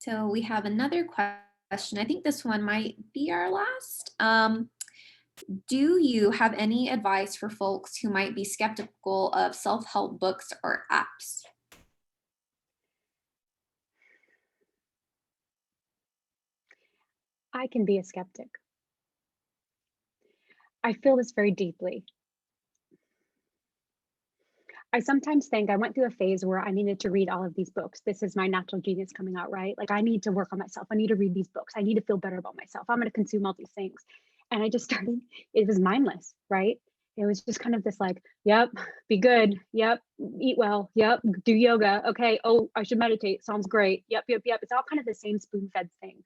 So we have another question. I think this one might be our last. Do you have any advice for folks who might be skeptical of self-help books or apps? I can be a skeptic. I feel this very deeply. I sometimes think I went through a phase where I needed to read all of these books. This is my natural genius coming out, right? Like, I need to work on myself. I need to read these books. I need to feel better about myself. I'm going to consume all these things. And I just started, it was mindless, right? It was just kind of this like, yep, be good. Yep, eat well. Yep, do yoga. Okay. Oh, I should meditate. Sounds great. Yep, yep, yep. It's all kind of the same spoon-fed thing.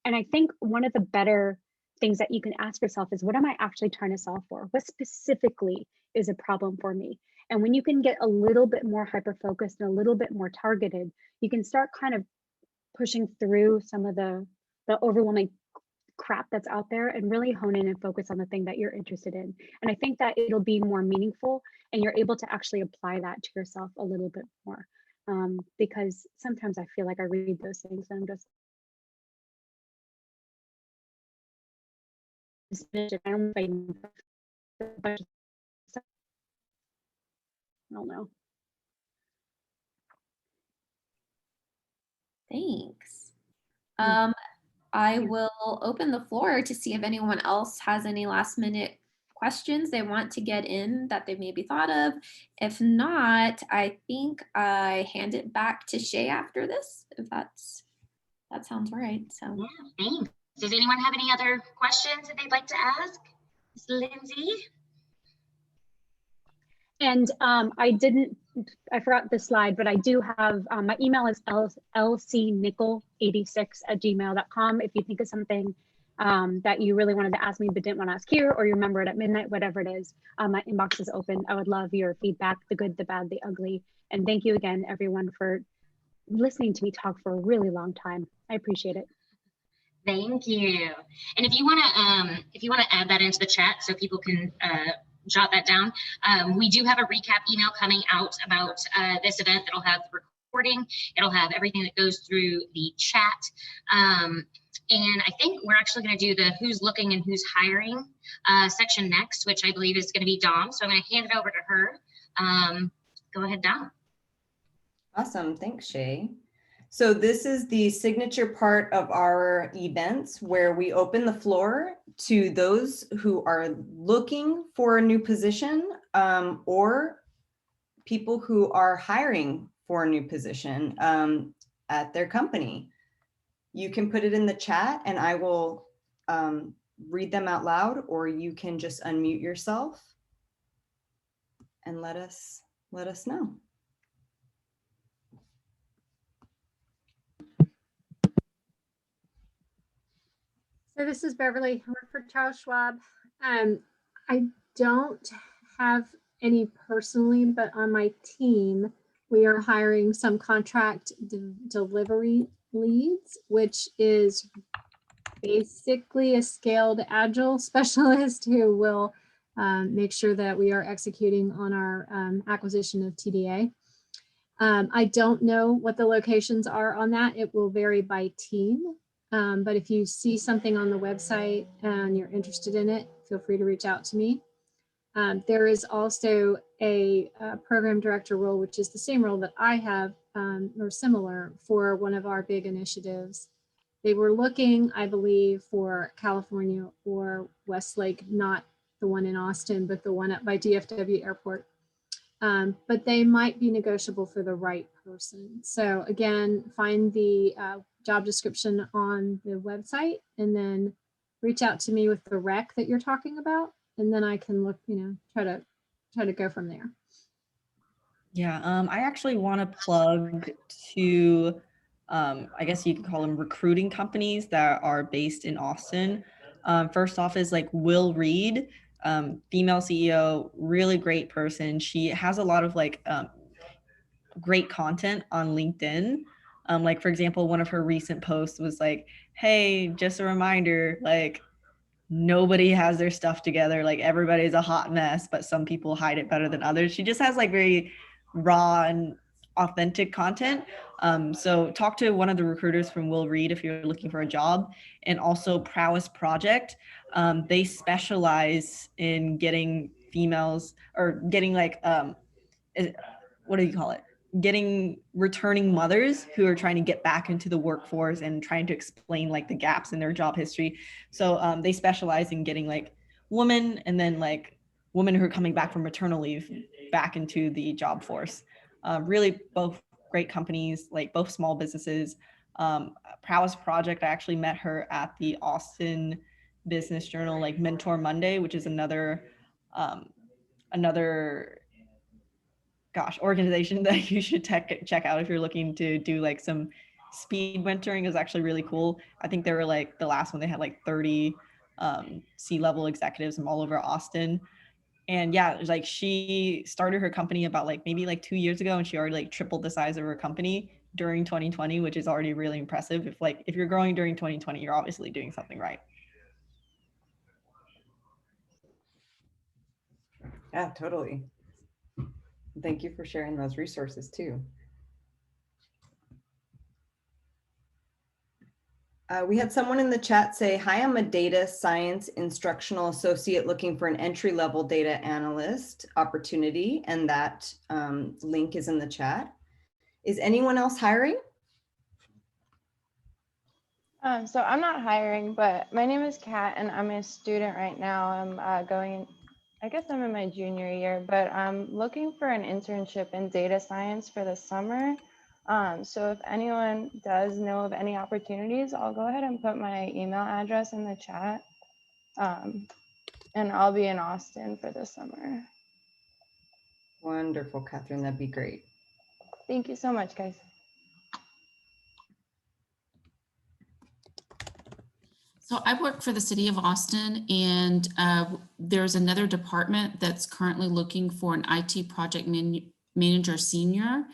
And I think one of the better things that you can ask yourself is, what am I actually trying to solve for? What specifically is a problem for me? And when you can get a little bit more hyper-focused and a little bit more targeted, you can start kind of pushing through some of the overwhelming crap that's out there and really hone in and focus on the thing that you're interested in. And I think that it'll be more meaningful, and you're able to actually apply that to yourself a little bit more. Because sometimes I feel like I read those things and I'm just, I don't know. Thanks. I will open the floor to see if anyone else has any last minute questions they want to get in that they maybe thought of. If not, I think I hand it back to Shay after this, if that sounds right. So yeah, thanks. Does anyone have any other questions that they'd like to ask? Ms. Lindsay? And I forgot the slide, but I do have, my email is lcnicol86@gmail.com. If you think of something that you really wanted to ask me but didn't want to ask here, or you remember it at midnight, whatever it is, my inbox is open. I would love your feedback, the good, the bad, the ugly. And thank you again, everyone, for listening to me talk for a really long time. I appreciate it. Thank you. And if you want to add that into the chat so people can jot that down, we do have a recap email coming out about this event that'll have the recording. It'll have everything that goes through the chat. And I think we're actually going to do the who's looking and who's hiring section next, which I believe is going to be Dom. So I'm going to hand it over to her. Go ahead, Dom. Awesome. Thanks, Shay. So this is the signature part of our events where we open the floor to those who are looking for a new position or people who are hiring for a new position at their company. You can put it in the chat and I will read them out loud, or you can just unmute yourself and let us know. So this is Beverly. I work for Charles Schwab. I don't have any personally, but on my team, we are hiring some contract delivery leads, which is basically a scaled agile specialist who will make sure that we are executing on our acquisition of TDA. I don't know what the locations are on that. It will vary by team. But if you see something on the website and you're interested in it, feel free to reach out to me. There is also a program director role, which is the same role that I have or similar for one of our big initiatives. They were looking, I believe, for California or Westlake, not the one in Austin, but the one up by DFW Airport. But they might be negotiable for the right person. So again, find the job description on the website and then reach out to me with the rec that you're talking about. And then I can look, try to go from there. Yeah, I actually want to plug to I guess you could call them recruiting companies that are based in Austin. First off is like Will Reed, female CEO, really great person. She has a lot of like great content on LinkedIn. Like for example, one of her recent posts was like, hey, just a reminder, like nobody has their stuff together. Like everybody's a hot mess, but some people hide it better than others. She just has like very raw and authentic content. So talk to one of the recruiters from Will Reed if you're looking for a job. And also Prowess Project. They specialize in getting females or getting like, what do you call it? Getting returning mothers who are trying to get back into the workforce and trying to explain like the gaps in their job history. So they specialize in getting like women and then like women who are coming back from maternal leave back into the job force. Really both great companies, like both small businesses. Prowess Project, I actually met her at the Austin Business Journal like Mentor Monday, which is another organization that you should check out if you're looking to do like some speed mentoring. Is actually really cool. I think they were like the last one, they had like 30 C-level executives from all over Austin. And yeah, it was like she started her company about like maybe like 2 years ago, and she already like tripled the size of her company during 2020, which is already really impressive. If you're growing during 2020, you're obviously doing something right. Yeah, totally. Thank you for sharing those resources too. We had someone in the chat say, hi, I'm a data science instructional associate looking for an entry-level data analyst opportunity. And that link is in the chat. Is anyone else hiring? So I'm not hiring, but my name is Kat and I'm a student right now. I'm I guess I'm in my junior year, but I'm looking for an internship in data science for the summer. So if anyone does know of any opportunities, I'll go ahead and put my email address in the chat. And I'll be in Austin for the summer. Wonderful, Catherine, that'd be great. Thank you so much, guys. So I work for the city of Austin, and there's another department that's currently looking for an IT project manager senior.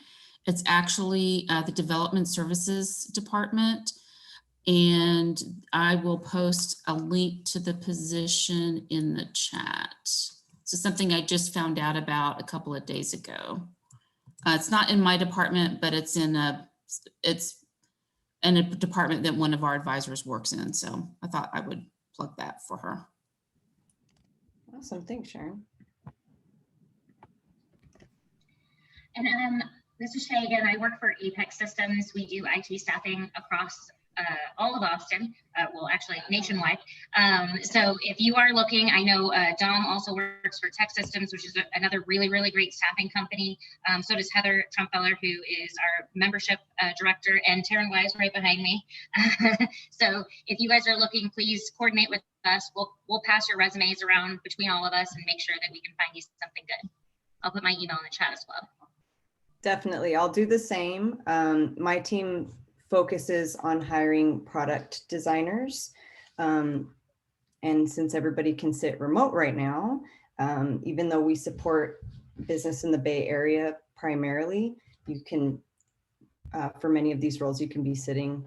It's actually the development services department. And I will post a link to the position in the chat. So something I just found out about a couple of days ago. It's not in my department, but it's in a department that one of our advisors works in. So I thought I would plug that for her. Awesome, thanks, Sharon. And this is Shay again. I work for Apex Systems. We do IT staffing across all of Austin, well, actually nationwide. So if you are looking, I know Dom also works for Tech Systems, which is another really, really great staffing company. So does Heather Trumpfeller, who is our membership director, and Taryn Wise right behind me. So if you guys are looking, please coordinate with us. We'll pass your resumes around between all of us and make sure that we can find you something good. I'll put my email in the chat as well. Definitely, I'll do the same. My team focuses on hiring product designers. And since everybody can sit remote right now, even though we support business in the Bay Area primarily, you can, for many of these roles, you can be sitting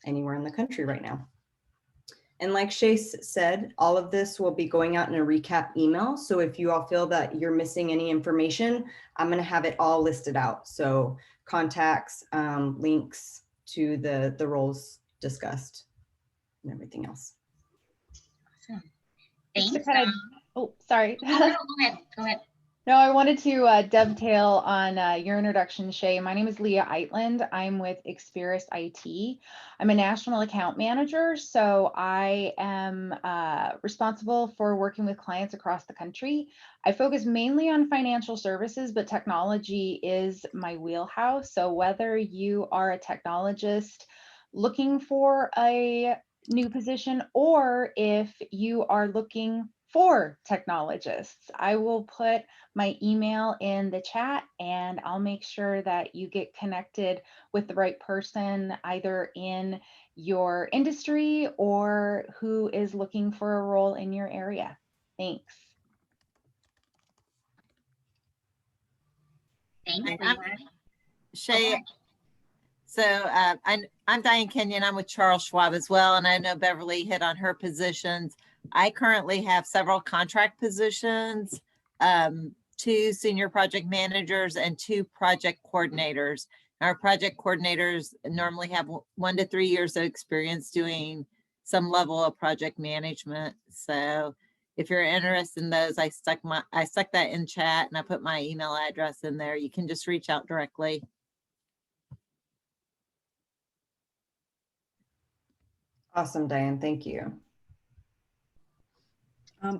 anywhere in the country right now. And like Shay said, all of this will be going out in a recap email. So if you all feel that you're missing any information, I'm going to have it all listed out. So contacts, links to the roles discussed and everything else. Awesome. Thanks. Oh, sorry. Go ahead. Go ahead. No, I wanted to dovetail on your introduction, Shay. My name is Leah Eitland. I'm with Experis IT. I'm a national account manager, so I am responsible for working with clients across the country. I focus mainly on financial services, but technology is my wheelhouse. So whether you are a technologist looking for a new position, or if you are looking for technologists. I will put my email in the chat, and I'll make sure that you get connected with the right person, either in your industry or who is looking for a role in your area. Thanks. Thanks, And Levi. Shay, so I'm Diane Kenyon. I'm with Charles Schwab as well, and I know Beverly hit on her positions. I currently have several contract positions, 2 senior project managers and 2 project coordinators. Our project coordinators normally have 1 to 3 years of experience doing some level of project management. So if you're interested in those, I stuck that in chat, and I put my email address in there. You can just reach out directly. Awesome, Diane. Thank you.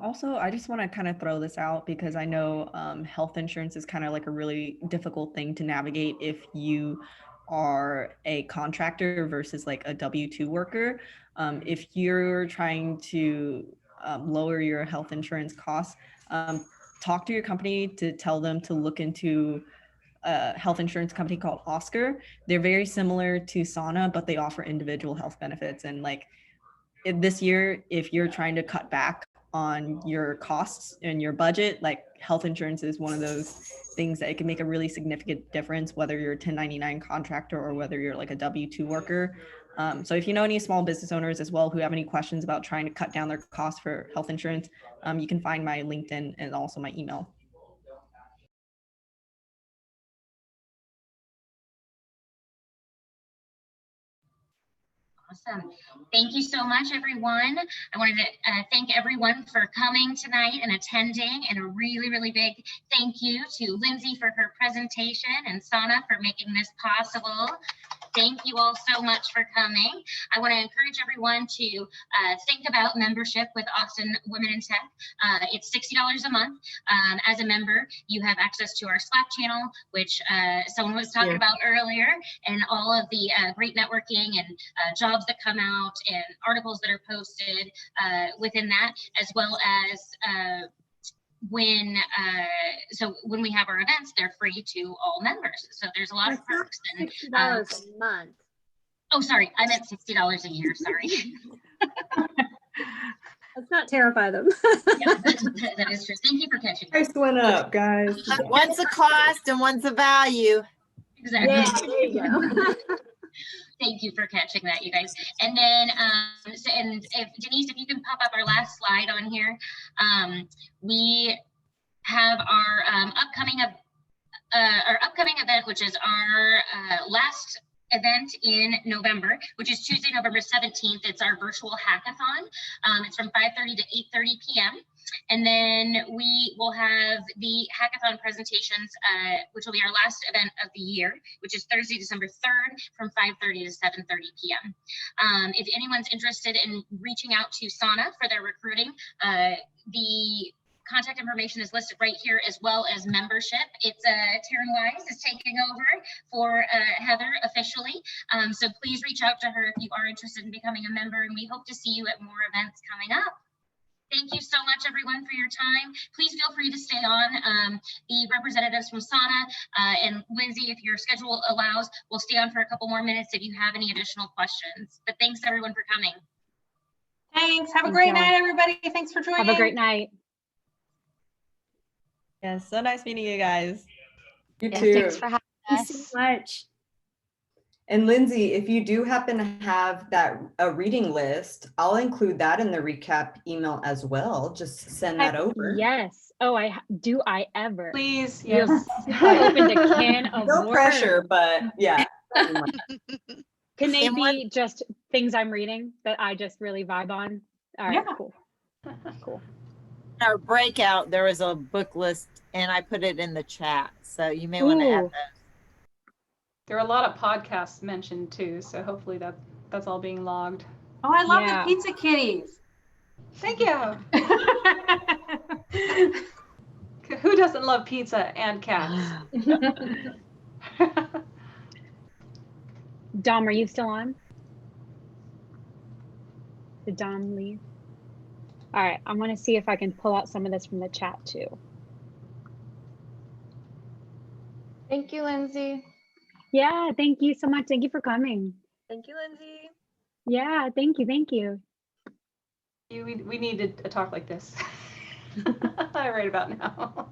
Also, I just want to kind of throw this out because I know health insurance is kind of like a really difficult thing to navigate if you are a contractor versus like a W-2 worker. If you're trying to lower your health insurance costs, talk to your company to tell them to look into a health insurance company called Oscar. They're very similar to Sana, but they offer individual health benefits. And like this year, if you're trying to cut back on your costs and your budget, like health insurance is one of those things that it can make a really significant difference, whether you're a 1099 contractor or whether you're like a W-2 worker. So if you know any small business owners as well who have any questions about trying to cut down their costs for health insurance, you can find my LinkedIn and also my email. Awesome. Thank you so much, everyone. I wanted to thank everyone for coming tonight and attending, and a really, really big thank you to Lindsay for her presentation and Sana for making this possible. Thank you all so much for coming. I want to encourage everyone to think about membership with Austin Women in Tech. It's $60 a month. As a member, you have access to our Slack channel, which someone was talking about earlier, and all of the great networking and jobs that come out and articles that are posted within that, as well as when we have our events, they're free to all members. So there's a lot of perks. And $60 a month. Oh, sorry, I meant $60 a year. Sorry. Let's not terrify them. Yeah, that is true. Thank you for catching. Price went up, guys. One's a cost and one's a value. Exactly. Yeah, there you go. Thank you for catching that, you guys. And then, and if Denise, if you can pop up our last slide on here, we have our upcoming event, which is our last event in November, which is Tuesday, November 17th. It's our virtual hackathon. It's from 5:30 to 8:30 p.m. And then we will have the hackathon presentations, which will be our last event of the year, which is Thursday, December 3rd from 5:30 to 7:30 p.m. If anyone's interested in reaching out to Sana for their recruiting, the contact information is listed right here, as well as membership. It's Taryn Wise is taking over for Heather officially. So please reach out to her if you are interested in becoming a member, and we hope to see you at more events coming up. Thank you so much, everyone, for your time. Please feel free to stay on. The representatives from Sana and Lindsay, if your schedule allows, will stay on for a couple more minutes if you have any additional questions. But thanks, everyone, for coming. Thanks. Have a great night, everybody. Thanks for joining. Have a great night. Yeah, so nice meeting you guys. You too. Thanks for having us. Thank you so much. And Lindsay, if you do happen to have a reading list, I'll include that in the recap email as well. Just send that over. Yes. Oh, do I ever? Please. Yes. Yes. I opened a can of No worms. pressure, but yeah. Can they And be just things I'm reading that I just really vibe on? All right, Yeah. cool. Cool. Our breakout, there was a book list, and I put it in the chat, so you may want to add Ooh. that. There are a lot of podcasts mentioned too, so hopefully that's all being logged. Oh, I love Yeah. the pizza kitties. Thank you. Who doesn't love pizza and cats? Dom, are you still on? Did Dom leave? All right, I'm gonna see if I can pull out some of this from the chat too. Thank you, Lindsay. Yeah, thank you so much. Thank you for coming. Thank you, Lindsay. Yeah, thank you, thank you. We needed a talk like this. Right about now.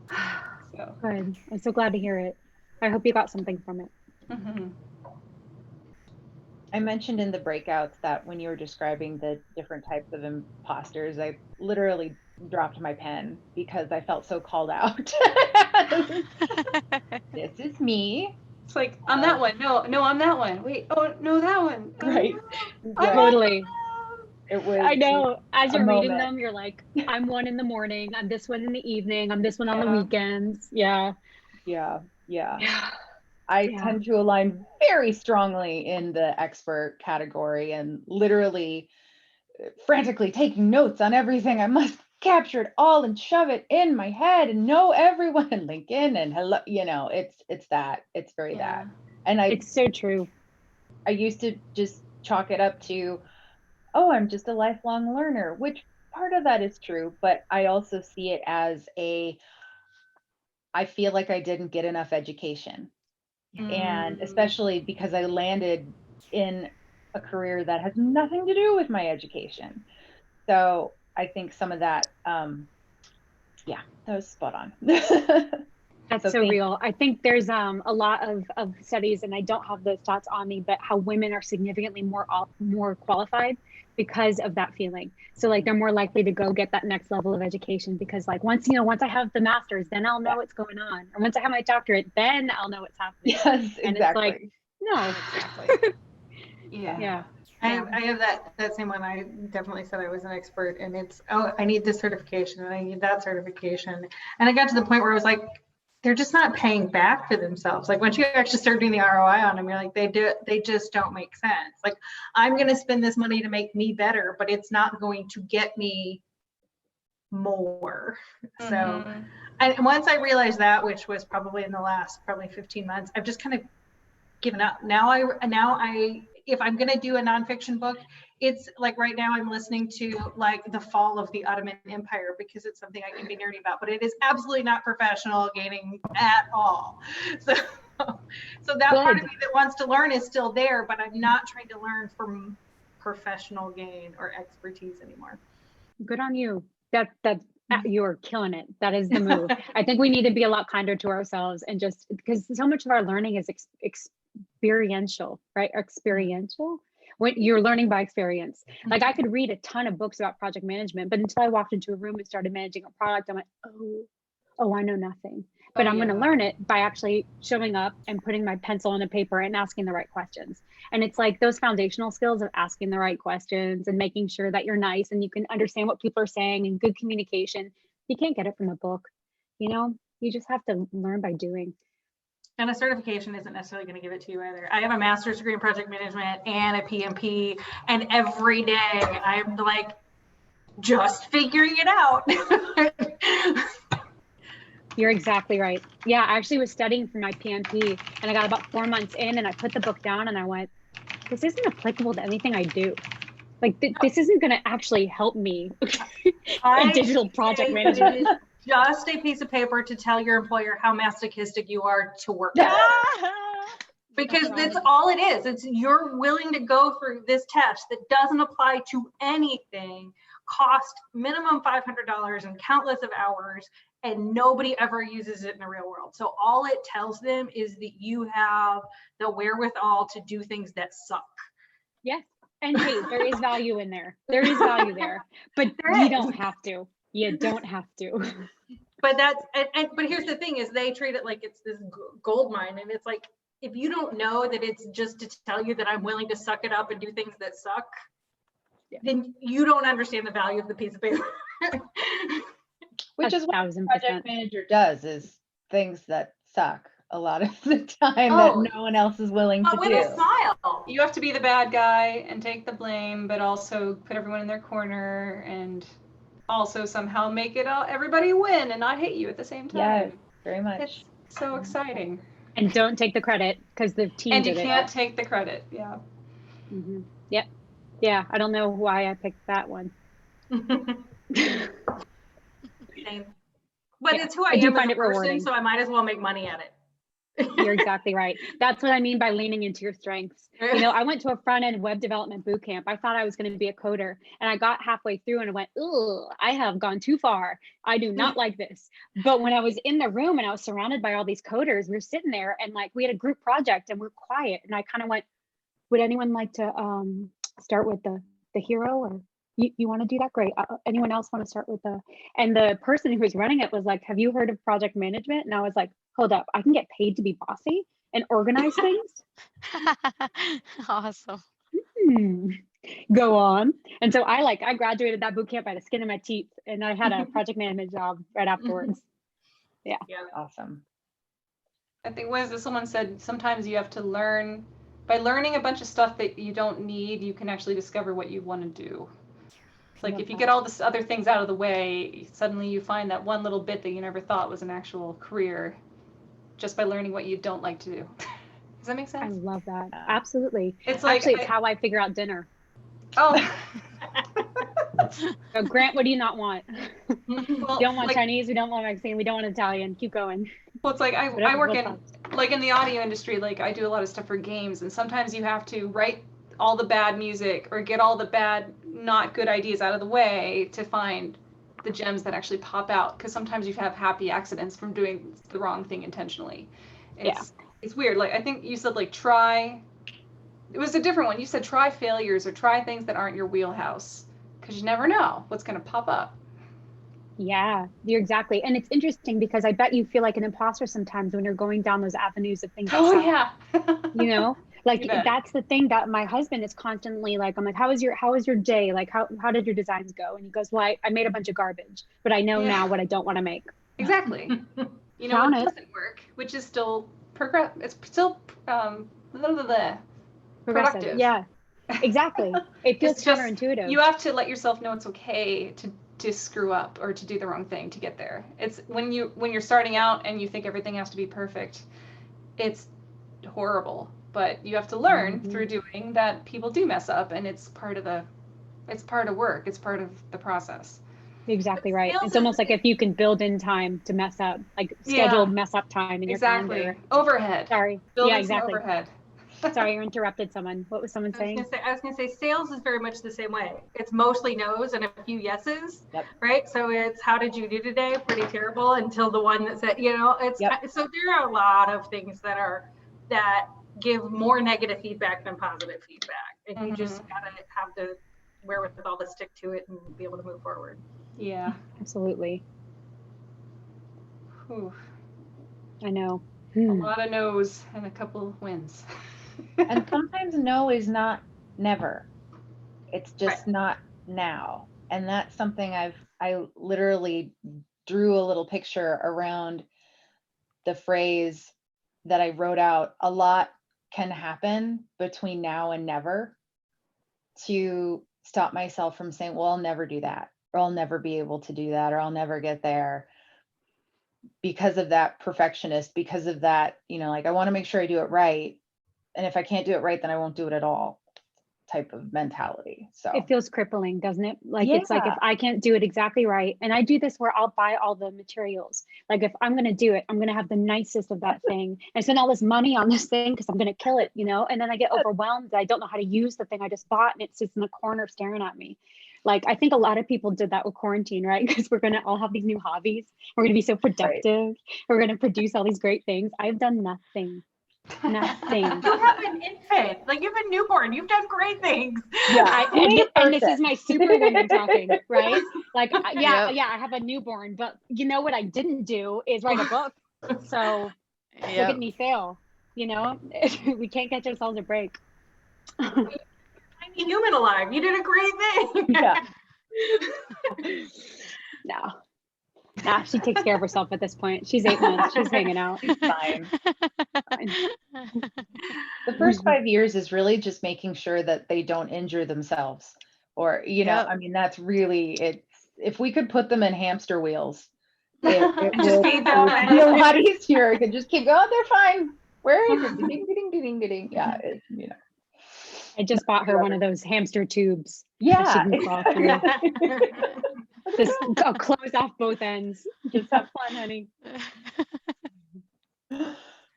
So. Good. I'm so glad to hear it. I hope you got something from it. I mentioned in the breakouts that when you were describing the different types of imposters, I literally dropped my pen because I felt so called out. This is me. It's like, I'm that one. No, I'm that one. Wait, oh, no, that one. Oh, Right. no, Right. Totally. It was. I know. As a you're reading moment. them, you're like, I'm one in the morning. I'm this one in the evening. I'm this one on the Yeah. weekends. Yeah. Yeah. Yeah. I Yeah. tend to align very strongly in the expert category and literally frantically taking notes on everything. I must capture it all and shove it in my head and know everyone and link in and hello, it's that. It's very that. And it's so true. I used to just chalk it up to, oh, I'm just a lifelong learner, which part of that is true, but I also see it as I feel like I didn't get enough education. And especially because I landed in a career that has nothing to do with my education. So I think some of that, that was spot on. That's so real. I think there's a lot of studies, and I don't have the stats on me, but how women are significantly more qualified because of that feeling. So like they're more likely to go get that next level of education because like once I have the master's, then I'll know what's going on. Or once I have my doctorate, then I'll know what's happening. Yes, and exactly. it's like, no. Exactly. Yeah. I have that same one. I definitely said I was an expert, and it's, oh, I need this certification and I need that certification. And I got to the point where I was like, they're just not paying back for themselves. Like once you actually start doing the ROI on them, you're like, they just don't make sense. Like I'm going to spend this money to make me better, but it's not going to get me more. So, and once I realized that, which was probably in the last 15 months, I've just kind of given up. Now I if I'm going to do a nonfiction book, it's like right now I'm listening to like the fall of the Ottoman Empire because it's something I can be nerdy about, but it is absolutely not professional gaining at all. So that part of me that wants to learn is still there, but I'm not trying to learn from professional gain or expertise anymore. Good on you. You're killing it. That is the move. I think we need to be a lot kinder to ourselves and just because so much of our learning is experiential, right? Experiential. When you're learning by experience. Like I could read a ton of books about project management, but until I walked into a room and started managing a product, I went, oh, I know nothing. But I'm going to learn it by actually showing up and putting my pencil on a paper and asking the right questions. And it's like those foundational skills of asking the right questions and making sure that you're nice and you can understand what people are saying and good communication. You can't get it from a book. You just have to learn by doing. And a certification isn't necessarily going to give it to you either. I have a master's degree in project management and a PMP, and every day I'm like just figuring it out. You're exactly right. Yeah, I actually was studying for my PMP and I got about 4 months in and I put the book down and I went, this isn't applicable to anything I do. Like this isn't going to actually help me in digital project management. Just a piece of paper to tell your employer how masochistic you are to work. Because that's all it is. It's you're willing to go through this test that doesn't apply to anything, cost minimum $500 and countless of hours, and nobody ever uses it in the real world. So all it tells them is that you have the wherewithal to do things that suck. Yes. And hey, there is value in there. There is value there, but you don't have to. You don't have to. But but here's the thing is they treat it like it's this gold mine. And it's like, if you don't know that it's just to tell you that I'm willing to suck it up and do things that suck, then you don't understand the value of the piece of paper. Which is what a project manager does, is things that suck a lot of the time that no one else is willing to do. With a smile. You have to be the bad guy and take the blame, but also put everyone in their corner and also somehow make it everybody win and not hate you at the same time. Yes, very much. It's so exciting. And don't take the credit because the team and did it. And you can't take the credit. Yeah. Yep. Yeah. I don't know why I picked that one. Same. But Yeah, it's who I I do am as find a it person, rewarding. so I might as well make money at it. You're exactly right. That's what I mean by leaning into your strengths. You know, I went to a front end web development boot camp. I thought I was going to be a coder, and I got halfway through and I went, "Ooh, I have gone too far. I do not like this." But when I was in the room and I was surrounded by all these coders, we were sitting there and like we had a group project and we're quiet. And I kind of went, "Would anyone like to start with the hero, or you want to do that? Great. Anyone else want to start with the?" And the person who was running it was like, "Have you heard of project management?" And I was like, "Hold up, I can get paid to be bossy and organize things." Awesome. Go on. And so I graduated that boot camp by the skin of my teeth, and I had a project management job right afterwards. Yeah. Awesome. I think someone said sometimes you have to learn, by learning a bunch of stuff that you don't need, you can actually discover what you want to do. It's like if you get all this other things out of the way, suddenly you find that one little bit that you never thought was an actual career just by learning what you don't like to do. Does that make sense? I love that. Absolutely. It's like actually it's how I figure out dinner. Oh. So Grant, what do you not want? Well, we don't want like, Chinese, we don't want Mexican, we don't want Italian. Keep going. Well, it's like I Whatever work feels in fun. like in the audio industry, like I do a lot of stuff for games, and sometimes you have to write all the bad music or get all the bad, not good ideas out of the way to find the gems that actually pop out, because sometimes you have happy accidents from doing the wrong thing intentionally. It's weird. Like I think you said like try, it was a different one. You said try failures or try things that aren't your wheelhouse, because you never know what's going to pop up. Yeah, you're exactly. And it's interesting because I bet you feel like an imposter sometimes when you're going down those avenues of things. Oh yeah. You know, like You bet. that's the thing that my husband is constantly like, I'm like, how was your day? Like, how did your designs go? And he goes, well, I made a bunch of garbage, but I know now what I don't want to make. Exactly. You know, what doesn't work, which is still it's still productive. Yeah, exactly. It feels It's just, counterintuitive. you have to let yourself know it's okay to screw up or to do the wrong thing to get there. It's when you're starting out and you think everything has to be perfect, it's horrible. But you have to learn through doing that people do mess up, and it's part of work. It's part of the process. Exactly right. It's almost like if you can build in time to mess up, like scheduled mess up time in your calendar. Overhead. Sorry. Building yeah, exactly. Overhead. Sorry, you interrupted someone. What was someone saying? I was gonna say sales is very much the same way. It's mostly no's and a few yeses, right? So it's how did you do today? Pretty terrible until the one that said, you know, it's so there are a lot of things that give more negative feedback than positive feedback, and you just gotta have the wherewithal to stick to it and be able to move forward. Yeah, absolutely. Whew. I know. A lot of no's and a couple of wins. And sometimes no is not never. It's just not now. And that's something I literally drew a little picture around the phrase that I wrote out. A lot can happen between now and never, to stop myself from saying, well, I'll never do that, or I'll never be able to do that, or I'll never get there, because of that perfectionist, because of that, you know, like I want to make sure I do it right. And if I can't do it right, then I won't do it at all type of mentality. So it feels crippling, doesn't it? Like it's like if I can't do it exactly right, and I do this where I'll buy all the materials. Like if I'm going to do it, I'm going to have the nicest of that thing and spend all this money on this thing because I'm going to kill it, you know? And then I get overwhelmed. I don't know how to use the thing I just bought, and it sits in the corner staring at me. Like I think a lot of people did that with quarantine, right? Because we're going to all have these new hobbies. We're going to be so productive. We're going to produce all these great things. I've done nothing. Nothing. You have an infant, like you have a newborn. You've done great things. Yeah, and this is my superwoman talking, right? Like, yeah, I have a newborn, but you know what I didn't do is write a book. So look at me fail. You know, we can't catch ourselves a break. Tiny human alive. You did a great thing. Yeah. No. Nah, she takes care of herself at this point. She's 8 months. She's hanging out. She's fine. The first 5 years is really just making sure that they don't injure themselves, or, you know, I mean, that's really it. If we could put them in hamster wheels, it would be a lot easier. It could just keep going. They're fine. Where is it? Ding, ding, ding, ding, ding. Yeah, you know. I just bought her one of those hamster tubes. Yeah. She can crawl through. Just close off both ends. Just have fun, honey.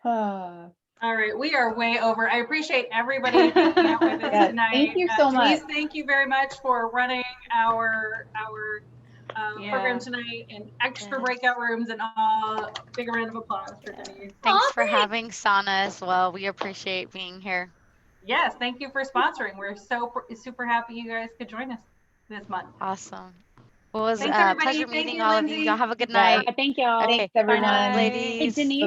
All right, we are way over. I appreciate everybody hanging out with us Yeah, tonight. thank you so Denise, much. thank you very much for running our program tonight, and extra breakout rooms and all. Big round of applause for Denise. Thanks for having Sana as well. We appreciate being here. Yes, thank you for sponsoring. We're so super happy you guys could join us this month. Awesome. Well, it was Thanks, a everybody. pleasure Thank meeting you, all of Lindsay. you. Y'all have a good Yeah, night. thank y'all. Okay. Thanks, everyone. Bye, Hey, ladies. Denise,